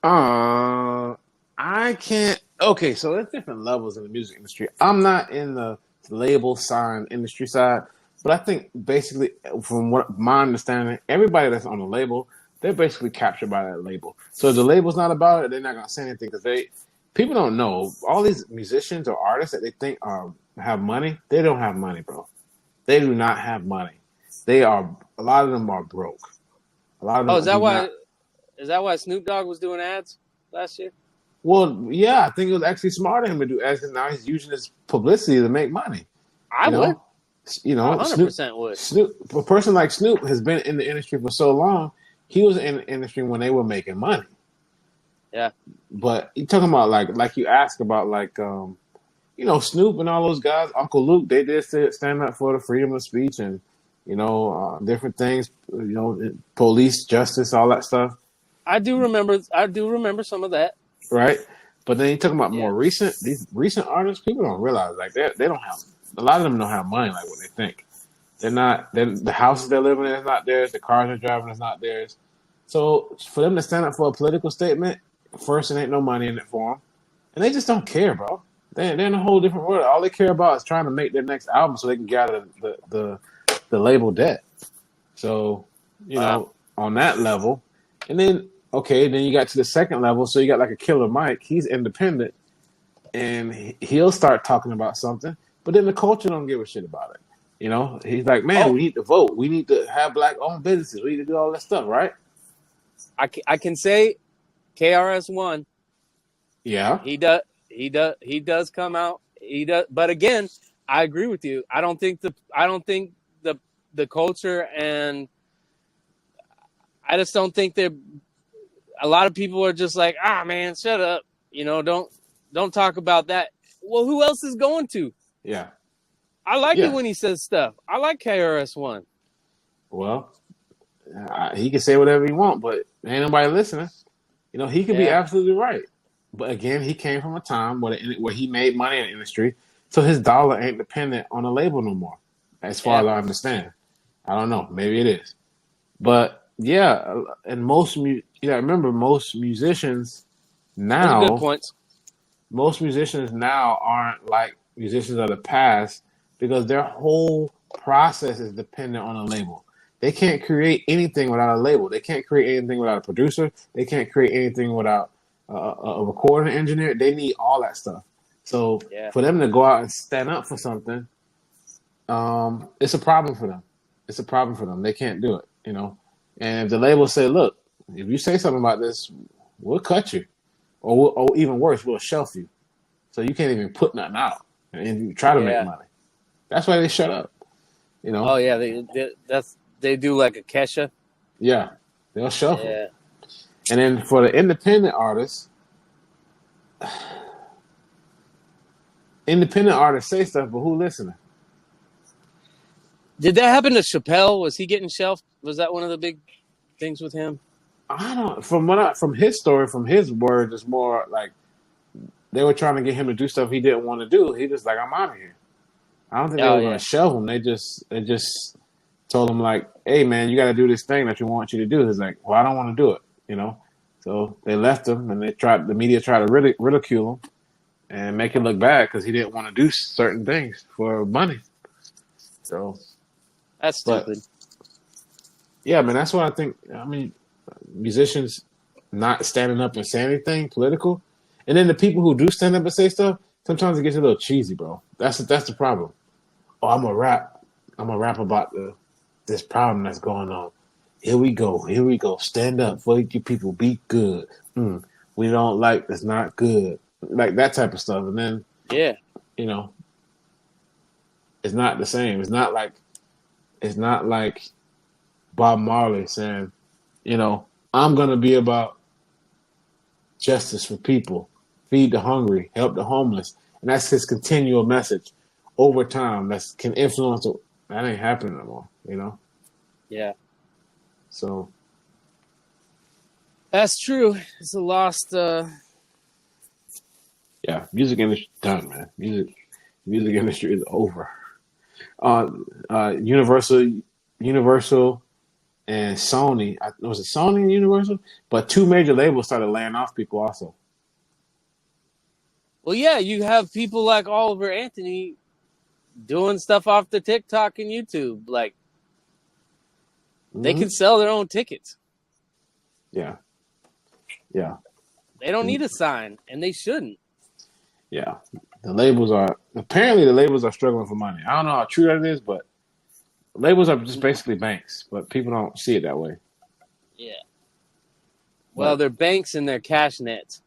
I can't. Okay, so there's different levels in the music industry. I'm not in the label sign industry side, but I think basically, from what my understanding, everybody that's on the label, they're basically captured by that label. So if the label's not about it, they're not gonna say anything because people don't know all these musicians or artists that they think have money. They don't have money, bro. They do not have money. A lot of them are broke. A lot of Oh, them do not. is that why Snoop Dogg was doing ads last year? Well, yeah, I think it was actually smart of him to do ads because now he's using his publicity to make money. I You would. know, I Snoop, 100% would. a person like Snoop has been in the industry for so long. He was in the industry when they were making money. Yeah. But you talking about like you asked about Snoop and all those guys, Uncle Luke, they did stand up for the freedom of speech and different things. Police justice, all that stuff. I do remember some of that. Right? But then you talking about Yeah. more these recent artists, people don't realize like they don't have a lot of them don't have money like what they think. They're not. The houses they're living in is not theirs. The cars they're driving is not theirs. So for them to stand up for a political statement, first, there ain't no money in it for them, and they just don't care, bro. They're in a whole different world. All they care about is trying to make their next album so they can get out of the label debt. So Wow. on that level, and then okay, then you got to the second level. So you got like a Killer Mike. He's independent, and he'll start talking about something, but then the culture don't give a shit about it. He's like, man, Oh, we need to vote. We need to have black-owned businesses. We need to do all that stuff, right? I can say KRS-One. Yeah. He does come out. He does, but again, I agree with you. I don't think the culture, and I just don't think that a lot of people are just like, man, shut up. Don't talk about that. Well, who else is going to? Yeah. I like it Yeah. when he says stuff. I like KRS-One. Well, he can say whatever he want, but ain't nobody listening. He could be Yeah. absolutely right. But again, he came from a time where he made money in the industry, so his dollar ain't dependent on a label no more, as far Yeah. as I understand. I don't know. Maybe it is. But yeah, and remember most musicians Those are good now, points. aren't like musicians of the past because their whole process is dependent on a label. They can't create anything without a label. They can't create anything without a producer. They can't create anything without a recording engineer. They need all that stuff. So Yeah. for them to go out and stand up for something, it's a problem for them. It's a problem for them. They can't do it, And if the label say, look, if you say something about this, we'll cut you. Or even worse, we'll shelf you. So you can't even put nothing out. and try to make Yeah. money. That's why they shut up. You Oh know, yeah, they do like a Kesha. yeah, they'll shuffle. Yeah. And then for the independent artists say stuff, but who listening? Did that happen to Chappelle? Was he getting shelved? Was that one of the big things with him? I don't. From his story, from his words, it's more like they were trying to get him to do stuff he didn't want to do. He just like, I'm out of here. I don't think they Oh were going yeah. to shelve him. They just told him like, hey man, you got to do this thing that you want you to do. He's like, well, I don't want to do it. You know. So they left him, and the media tried to ridicule him and make it look bad because he didn't want to do certain things for money. So, That's but stupid. yeah, man, that's what I think. I mean, musicians not standing up and saying anything political, and then the people who do stand up and say stuff, sometimes it gets a little cheesy, bro. That's the problem. Oh, I'm a rap. I'm gonna rap about this problem that's going on. Here we go. Here we go. Stand up for you people. Be good. We don't like. It's not good. Like that type of stuff. And then Yeah. you know, it's not the same. It's not like Bob Marley saying, I'm gonna be about justice for people, feed the hungry, help the homeless, and that's his continual message over time. That can influence. That ain't happening no more. Yeah. So That's true. It's a lost. yeah, music industry done, man. Music industry is over. Uh, Universal, and Sony. Was it Sony and Universal? But two major labels started laying off people also. Well, yeah, you have people like Oliver Anthony doing stuff off the TikTok and YouTube. Like they Mm-hmm. can sell their own tickets. Yeah, yeah, They don't need a sign, and they shouldn't. yeah. The labels are struggling for money. I don't know how true that is, but labels are just basically banks, but people don't see it that way. Yeah. Well, But they're banks and they're cash nets.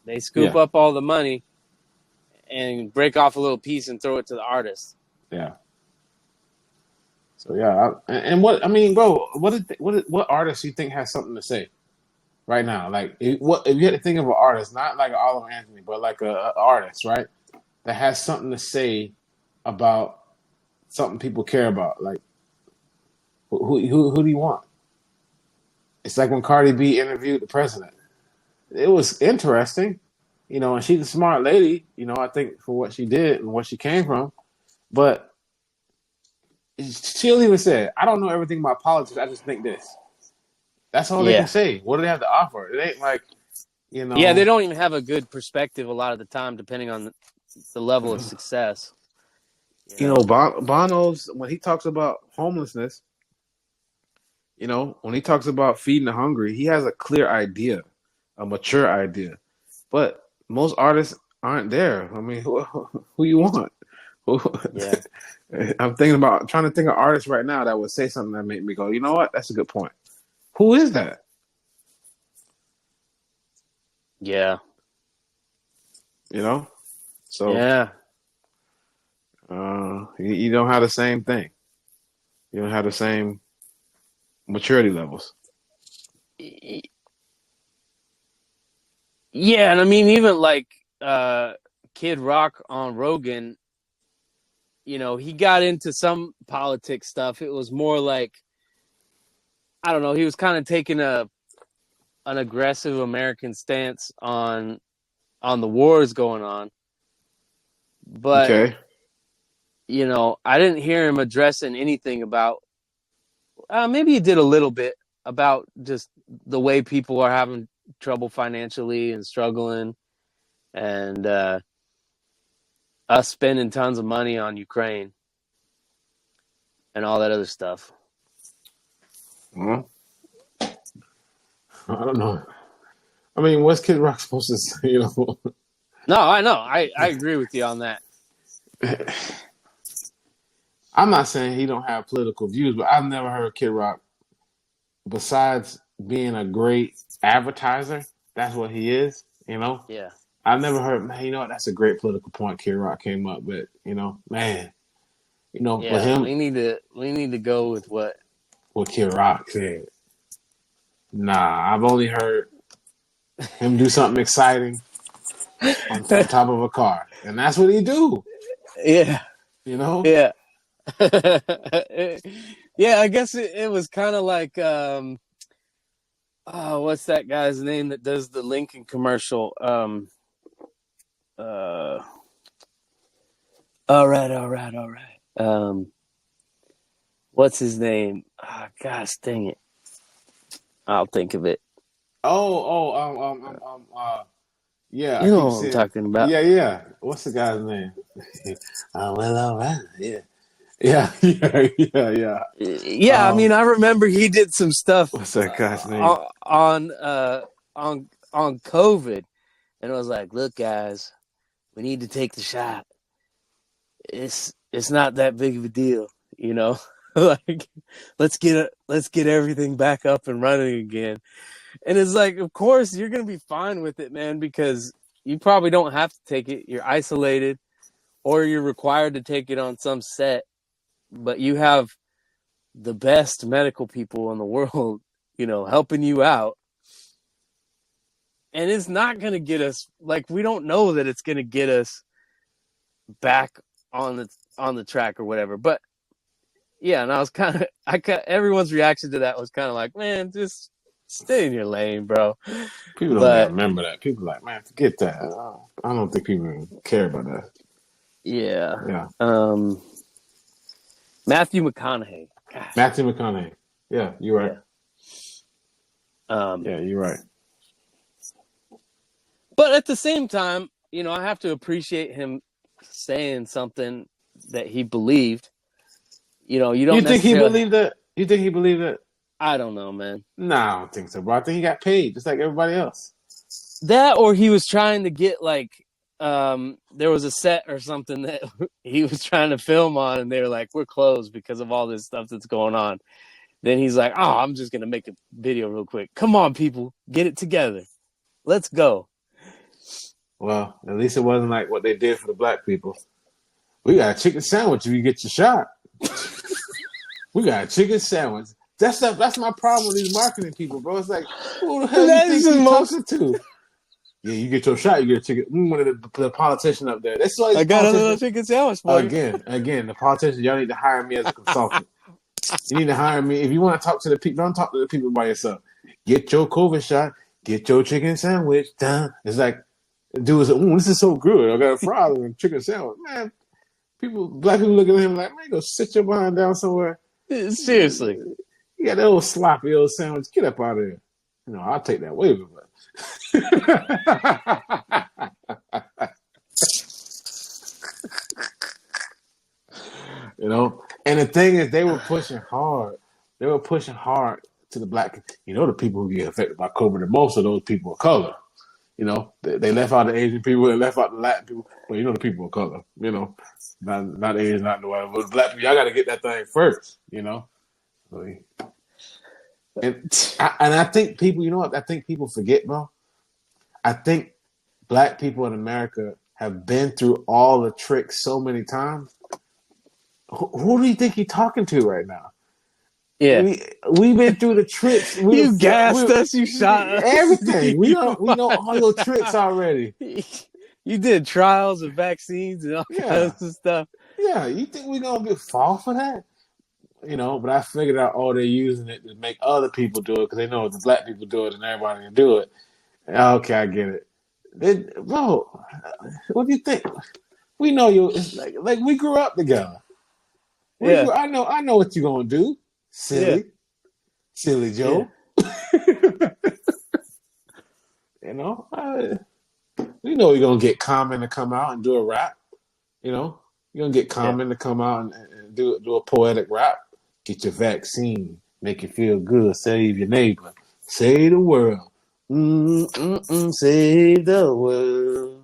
They scoop yeah, up all the money and break off a little piece and throw it to the artist. yeah. So yeah, and what I mean, bro, what artist you think has something to say right now? Like, if you had to think of an artist, not like an Oliver Anthony, but like a artist, right, that has something to say about something people care about. Like, who do you want? It's like when Cardi B interviewed the president. It was interesting, and she's a smart lady, I think for what she did and what she came from. But she'll even say, I don't know everything about politics. I just think this. That's all they can Yeah. say. What do they have to offer? It ain't like, Yeah, they don't even have a good perspective a lot of the time, depending on the level of success. Bono's, when he talks about homelessness, when he talks about feeding the hungry, he has a clear idea, a mature idea. But most artists aren't there. I mean, who you want? Yeah. I'm trying to think of artists right now that would say something that made me go, you know what? That's a good point. Who is that? Yeah. So Yeah. you don't have the same thing. You don't have the same maturity levels. Yeah, and I mean, even like Kid Rock on Rogan, he got into some politics stuff. It was more like, I don't know, he was kind of taking an aggressive American stance on the wars going on. But, Okay. I didn't hear him addressing anything about, maybe he did a little bit about just the way people are having trouble financially and struggling, and us spending tons of money on Ukraine and all that other stuff. Well, I don't know. I mean, what's Kid Rock supposed to say? No, I know. I agree with you on that. I'm not saying he don't have political views, but I've never heard Kid Rock, besides being a great advertiser, that's what he is. Yeah. I never heard, man, you know what? That's a great political point Kid Rock came up with. You know, man, you know, with Yeah, him, we need to go with what Kid Rock said. Nah, I've only heard him do something exciting on top of a car, and that's what he do. yeah, You know, yeah. Yeah, I guess it was kind of like oh, what's that guy's name that does the Lincoln commercial? Uh, all right, all right, all right. What's his name? Oh, gosh, dang it! I'll think of it. yeah, I You know keep what I'm saying, talking about? yeah. What's the guy's name? Well, all right, yeah, yeah. Yeah, I mean, Um, I remember he did some stuff what's that guy's name? on COVID, and I was like, "Look, guys, we need to take the shot. It's not that big of a deal, you know. Like, let's get everything back up and running again." And it's like, of course, you're gonna be fine with it, man, because you probably don't have to take it. You're isolated, or you're required to take it on some set, but you have the best medical people in the world, you know, helping you out. And it's not going to get us, like, we don't know that it's going to get us back on the track or whatever. But yeah, and I was everyone's reaction to that was kind of like, man, just stay in your lane, bro. People don't even But remember that. People are like, man, forget that. I don't think people even care about that. yeah, Yeah, Matthew McConaughey. Gosh, Matthew McConaughey. Yeah, you're right. yeah. Yeah, you're right. But at the same time, you know, I have to appreciate him saying something that he believed. You know, you You don't think he necessarily. believed that? You think he believed that? I don't know, man. Nah, I don't think so, bro. I think he got paid just like everybody else. That, or he was trying to get like, there was a set or something that he was trying to film on, and they were like, "We're closed because of all this stuff that's going on." Then he's like, "Oh, I'm just gonna make a video real quick. Come on, people, get it together. Let's go." Well, at least it wasn't like what they did for the black people. We got a chicken sandwich if you get your shot. We got a chicken sandwich. That's my problem with these marketing people, bro. It's like, who the hell you That is think the you most. talking to? Yeah, you get your shot, you get a chicken. One of the politician up there. That's why I these got a little politicians. chicken sandwich for you. Again, the politicians. Y'all need to hire me as a consultant. You need to hire me if you want to talk to the people. Don't talk to the people by yourself. Get your COVID shot. Get your chicken sandwich done. It's like, dude was like, this is so good. I got a fry and chicken sandwich. Man, black people look at him like, man, go sit your behind down somewhere. Seriously. You got that old sloppy old sandwich. Get up out of here. You know, I'll take that waiver, but you know. And the thing is, they were pushing hard. They were pushing hard to the black. You know, the people who get affected by COVID the most are those people of color. You know, they left out the Asian people, they left out the Latin people. Well, you know, the people of color. You know, not Asian, not the white, but black people. Y'all got to get that thing first. You know, and I think people. You know what? I think people forget, bro. I think black people in America have been through all the tricks so many times. Who do you think you're talking to right now? Yeah. We've been through the tricks. You gassed us. You shot us. Everything. We know all your tricks already. You did trials of vaccines and all Yeah. kinds of stuff. Yeah. You think we're gonna fall for that? You know, but I figured out, they're using it to make other people do it because they know if the black people do it, and everybody can do it. Okay, I get it. Bro, what do you think? We know you. It's like we grew up together. Yeah. I know what you're gonna do. Silly Joe. Yeah. You know, we know you're gonna get Common to come out and do a rap. You know, you're gonna get Common to come out and do a poetic rap. Get your vaccine, make you feel good, save your neighbor, save the world. Save the world.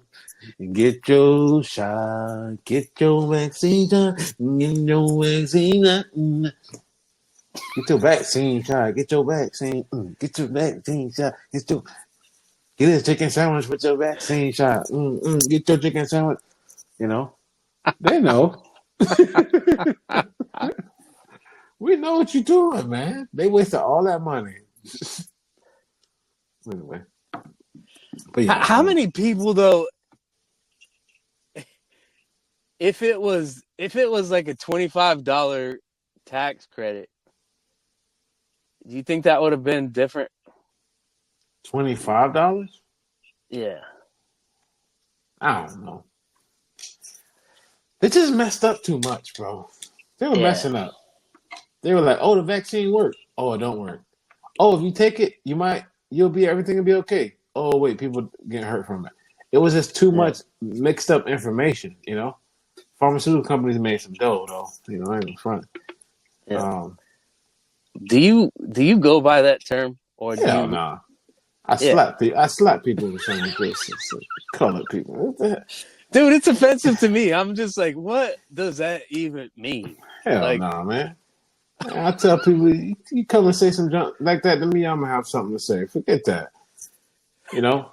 Get your shot, get your vaccine shot, get your vaccine shot. Get your vaccine shot, get your vaccine, get your vaccine shot, get your. Get this chicken sandwich with your vaccine shot. Get your chicken sandwich. You know, they know. We know what you're doing, man. They wasted all that money. Anyway, but yeah. How many people though? If it was like a $25 tax credit, do you think that would have been different? $25? Yeah. I don't know. They just messed up too much, bro. They were messing up. They were like, "Oh, the vaccine worked. Oh, it don't work. Oh, if you take it, everything will be okay. Oh, wait, people getting hurt from it. It was just too much mixed up information, you know? Pharmaceutical companies made some dough, though, you know, in front. Yeah. Do you go by that term, or do Hell you? nah. I slap people with some of this. Colored people. What the heck? Dude, it's offensive to me. I'm just like, what does that even mean? Hell nah, man. I tell people, you come and say some junk like that to me, I'm gonna have something to say. Forget that. You know,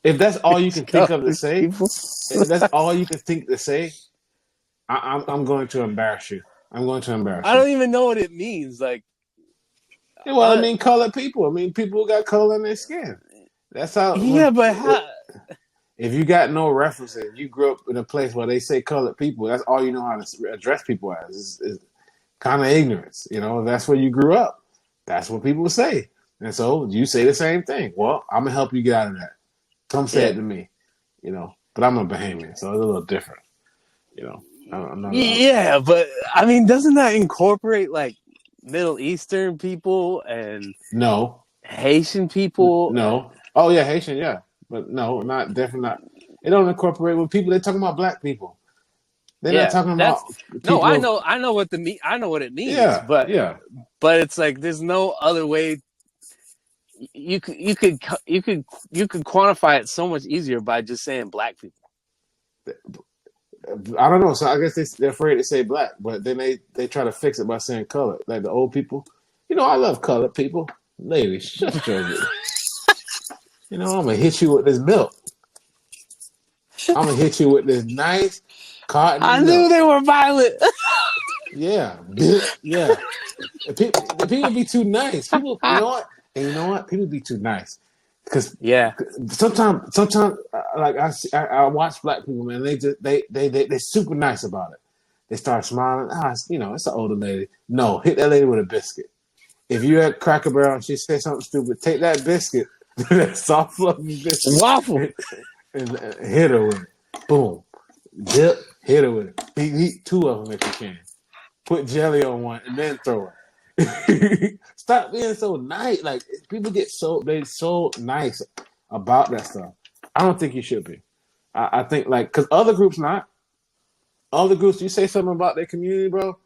if that's all you can think of to say, if that's all you can think to say, I'm going to embarrass you. I'm going to embarrass I you. don't even know what it means. Like, Yeah, well, I mean, colored people. I mean, people who got color in their skin. That's how. Yeah, but how? If you got no references, you grew up in a place where they say colored people. That's all you know how to address people as. Is kind of ignorance. You know, that's where you grew up. That's what people say. And so you say the same thing. Well, I'm gonna help you get out of that. Come say it to me. You know, but I'm a Bahamian, so it's a little different. You know, I'm not. Yeah, but I mean, doesn't that incorporate like Middle Eastern people and No, Haitian people? no. Oh yeah, Haitian, yeah, but no, not definitely not. It don't incorporate with people. They're talking about black people. They're not talking about no. people. I know what I know what it means, Yeah, but yeah. it's like there's no other way. You could quantify it so much easier by just saying black people. I don't know. So I guess they're afraid to say black, but then they try to fix it by saying colored, like the old people. You know, I love colored people. Ladies, shut your. You know, I'm gonna hit you with this milk. I'm gonna hit you with this nice cotton I milk. knew they were violent. Yeah, yeah. The people be too nice. People, you know what? And you know what? People be too nice because sometimes, like I watch black people, man. They're super nice about it. They start smiling. You know, it's an older lady. No, hit that lady with a biscuit. If you're at Cracker Barrel and she says something stupid, take that biscuit, that soft fluffy biscuit, Waffle, and hit her with it. Boom, dip, hit her with it. Eat two of them if you can. Put jelly on one and then throw it. Stop being so nice. Like people get so nice about that stuff. I don't think you should be. I think like because other groups not. Other groups, you say something about their community, bro.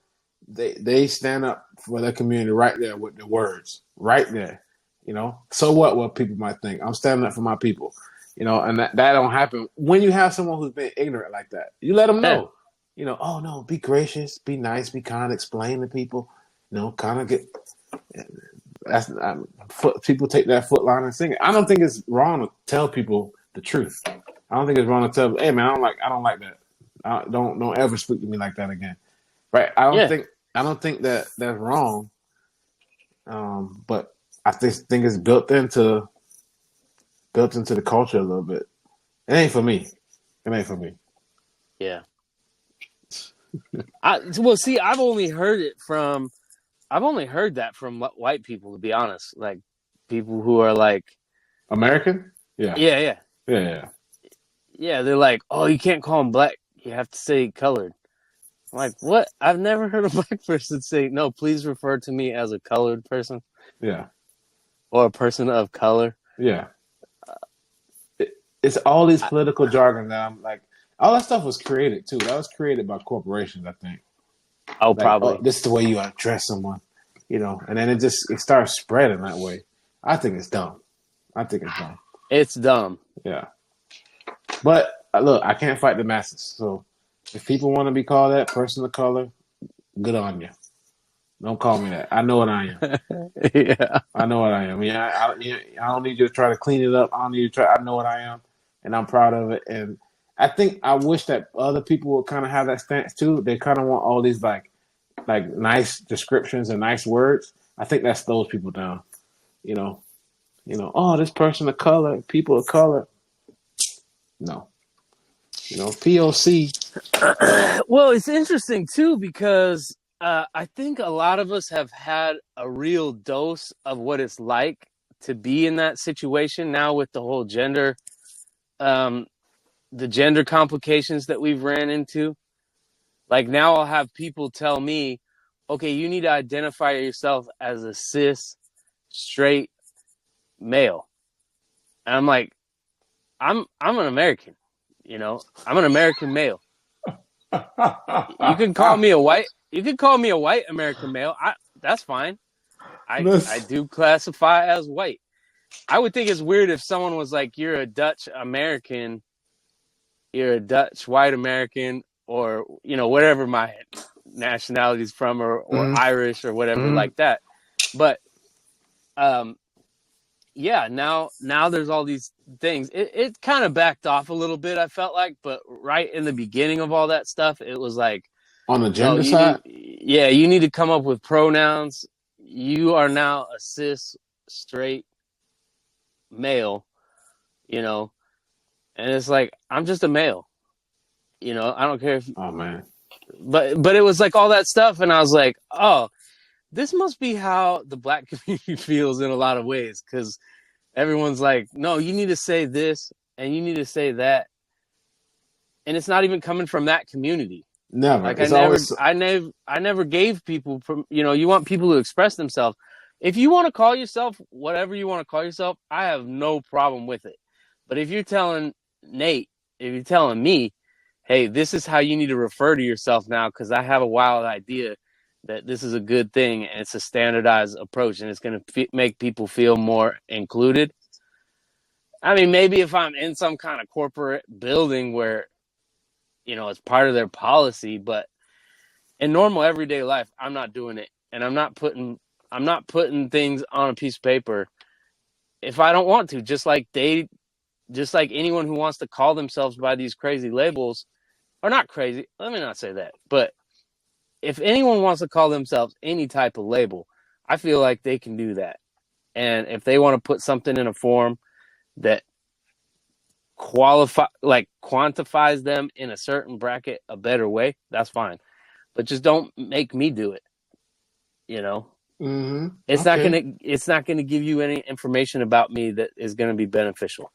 They stand up for their community right there with the words right there. You know. So what people might think? I'm standing up for my people. You know, and that don't happen when you have someone who's been ignorant like that. You let them know. You know, oh no, be gracious, be nice, be kind, explain to people. You know, kind of get. That's people take that foot line and sing it. I don't think it's wrong to tell people the truth. I don't think it's wrong to tell them, hey man, I don't like that. Don't ever speak to me like that again. Right? I don't think that that's wrong. But I think it's built into the culture a little bit. It ain't for me. It ain't for me. Yeah. See, I've only heard that from white people, to be honest. Like people who are like American. Yeah. Yeah. Yeah. They're like, oh, you can't call them black. You have to say colored. I'm like, what? I've never heard a black person say, no, please refer to me as a colored person. Yeah. Or a person of color. Yeah. It's all these political jargon that I'm like, all that stuff was created too. That was created by corporations, I think. Oh, Like, probably. this is the way you address someone, you know, and then it starts spreading that way. I think it's dumb. It's dumb. Yeah. But look, I can't fight the masses. So if people want to be called that person of color, good on you. Don't call me that. I know what I am. Yeah. I know what I am. I don't need you to try to clean it up. I don't need you to try. I know what I am, and I'm proud of it. And I think I wish that other people would kind of have that stance too. They kind of want all these like nice descriptions and nice words. I think that slows people down. You know, oh, this person of color, people of color. No, POC. Well, it's interesting too because I think a lot of us have had a real dose of what it's like to be in that situation now with the whole um, the gender complications that we've ran into. Like now I'll have people tell me, okay, you need to identify yourself as a cis, straight male. And I'm like, I'm an American, I'm an American male. You can call me a white American male. That's fine. I Listen, do classify as white. I would think it's weird if someone was like, you're a Dutch American, you're a Dutch white American, or whatever my nationality is from, or mm-hmm, Irish or whatever mm-hmm. like that. But um, yeah, now there's all these things. It kind of backed off a little bit, I felt like, but right in the beginning of all that stuff, it was like, On the no, gender side, you need to come up with pronouns. You are now a cis straight male, you know, and it's like, I'm just a male, I don't care if, oh man, but it was like all that stuff. And I was like, oh, this must be how the black community feels in a lot of ways. 'Cause everyone's like, no, you need to say this and you need to say that. And it's not even coming from that community. never. Like It's always I never gave people from, you want people to express themselves. If you want to call yourself whatever you want to call yourself, I have no problem with it. But if you're telling Nate, if you're telling me, hey, this is how you need to refer to yourself now, because I have a wild idea that this is a good thing and it's a standardized approach and it's going to make people feel more included. I mean, maybe if I'm in some kind of corporate building where, it's part of their policy, but in normal everyday life, I'm not doing it. And I'm not putting things on a piece of paper if I don't want to, just like anyone who wants to call themselves by these crazy labels, or not crazy, let me not say that, but if anyone wants to call themselves any type of label, I feel like they can do that. And if they want to put something in a form that quantifies them in a certain bracket a better way, that's fine. But just don't make me do it, you know? mm-hmm. Okay. It's not gonna give you any information about me that is gonna be beneficial.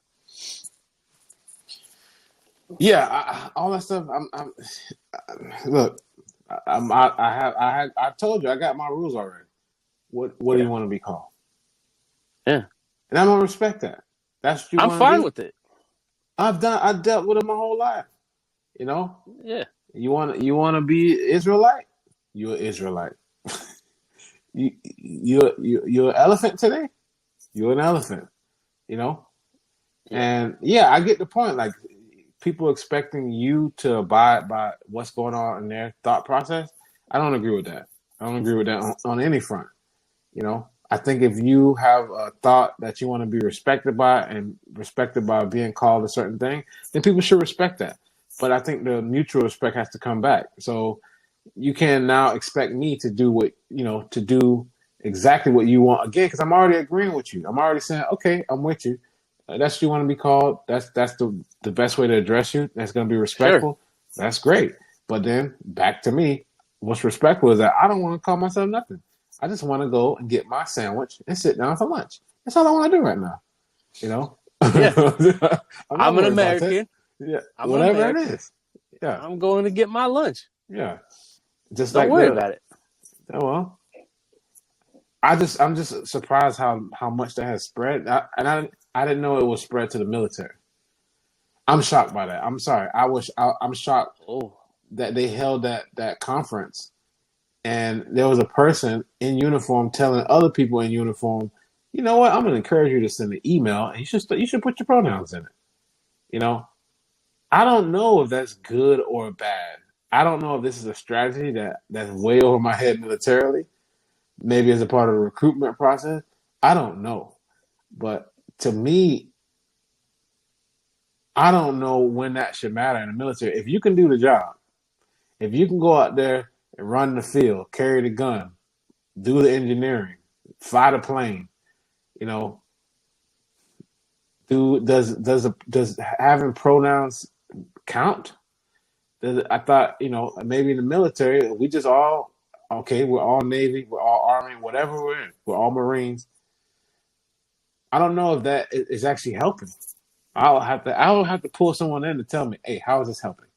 Yeah, all that stuff. Look. I told you I got my rules already. What do Yeah. you want to be called? Yeah. And I'm gonna respect that. That's what you I'm want to fine be. with it. I dealt with it my whole life. You know, Yeah. you want to be Israelite. You're Israelite. You're an elephant today. You're an elephant. You know, Yeah. and yeah, I get the point. Like people expecting you to abide by what's going on in their thought process. I don't agree with that. I don't agree with that on any front. I think if you have a thought that you want to be respected by and respected by being called a certain thing, then people should respect that. But I think the mutual respect has to come back. So you can now expect me to do to do exactly what you want again, because I'm already agreeing with you. I'm already saying, okay, I'm with you. That's what you want to be called. That's the best way to address you. That's going to be Sure. respectful. That's great. But then back to me, what's respectful is that I don't want to call myself nothing. I just want to go and get my sandwich and sit down for lunch. That's all I want to do right now. You know, Yeah. I'm not I'm an worried about that. American. Yeah, I'm an whatever it American. is. Yeah, I'm going to get my lunch. yeah. Just Don't like worry about it. oh, well, I'm just surprised how much that has spread. I didn't know it was spread to the military. I'm shocked by that. I'm sorry. I'm shocked Oh, that they held that conference and there was a person in uniform telling other people in uniform, you know what? I'm going to encourage you to send an email, and you should put your pronouns in it. You know, I don't know if that's good or bad. I don't know if this is a strategy that's way over my head militarily. maybe as a part of the recruitment process. I don't know. But to me, I don't know when that should matter in the military. If you can do the job, if you can go out there and run the field, carry the gun, do the engineering, fly the plane, you know, does having pronouns count? I thought, maybe in the military we just all okay. We're all Navy, we're all Army, whatever we're in. We're all Marines. I don't know if that is actually helping. I will have to pull someone in to tell me, hey, how is this helping?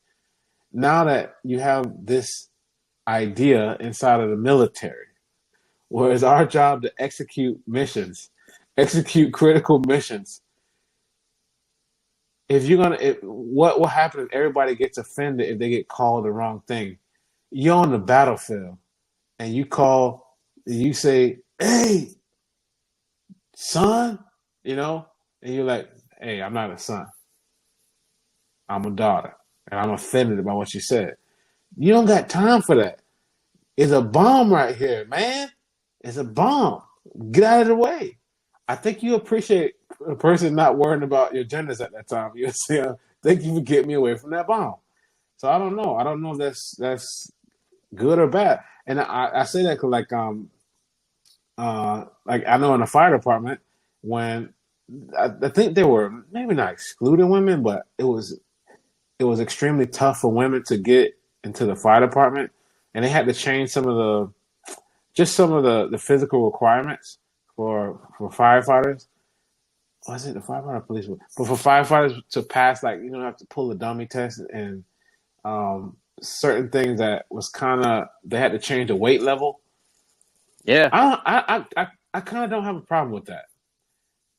Now that you have this idea inside of the military, where it's our job to execute missions, execute critical missions. What will happen if everybody gets offended if they get called the wrong thing? You're on the battlefield and you say, hey, son, and you're like, hey, I'm not a son. I'm a daughter. And I'm offended by what you said. You don't got time for that. It's a bomb right here, man. It's a bomb. Get out of the way. I think you appreciate a person not worrying about your genders at that time. You say, thank you for getting me away from that bomb. So I don't know. I don't know if that's good or bad. And I say that because like I know in the fire department when I think they were maybe not excluding women, but it was extremely tough for women to get into the fire department, and they had to change some of the physical requirements for firefighters. Was it the firefighter police? But for firefighters to pass, like you don't have to pull a dummy test and certain things that was they had to change the weight level. Yeah, I kind of don't have a problem with that.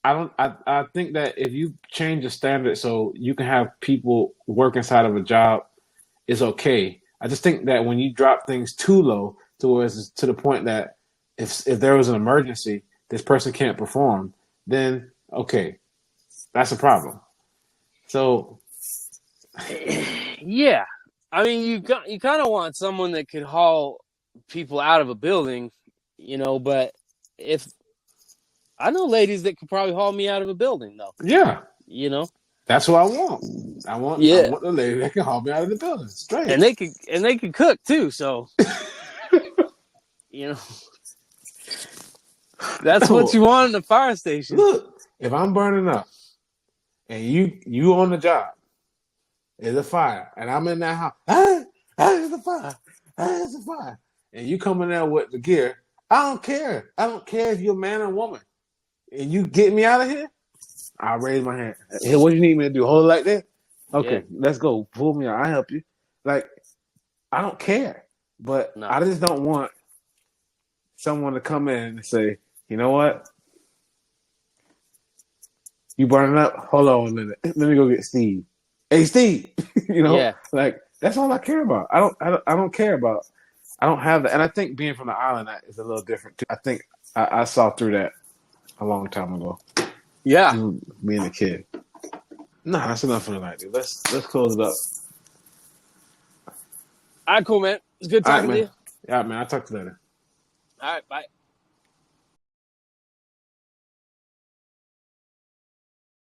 I think that if you change the standard so you can have people work inside of a job, it's okay. I just think that when you drop things too low to where it's to the point that if there was an emergency, this person can't perform, then okay, that's a problem. So yeah. I mean, you kind of want someone that could haul people out of a building, but if I know ladies that could probably haul me out of a building, though. yeah, that's what I want. I want the lady that can haul me out of the building straight, and they could cook too. So that's what you want in the fire station. Look, if I'm burning up and you on the job, there's a fire, and I'm in that house. There's a fire. There's a fire. And you come in there with the gear. I don't care. I don't care if you're a man or woman. And you get me out of here, I'll raise my hand. Hey, what do you need me to do? Hold it like that? Okay, let's go. Pull me out. I'll help you. Like, I don't care. But I just don't want someone to come in and say, you know what? You burning up? Hold on a minute. Let me go get Steve. Hey, Steve. Like that's all I care about. I don't care about. I don't have that. And I think being from the island that is a little different too. I think I saw through that a long time ago. Yeah. Being a kid. No, that's enough for tonight, dude. Let's close it up. All right, cool, man. It's good talking to you. Yeah, man. I'll talk to you later. All right, bye.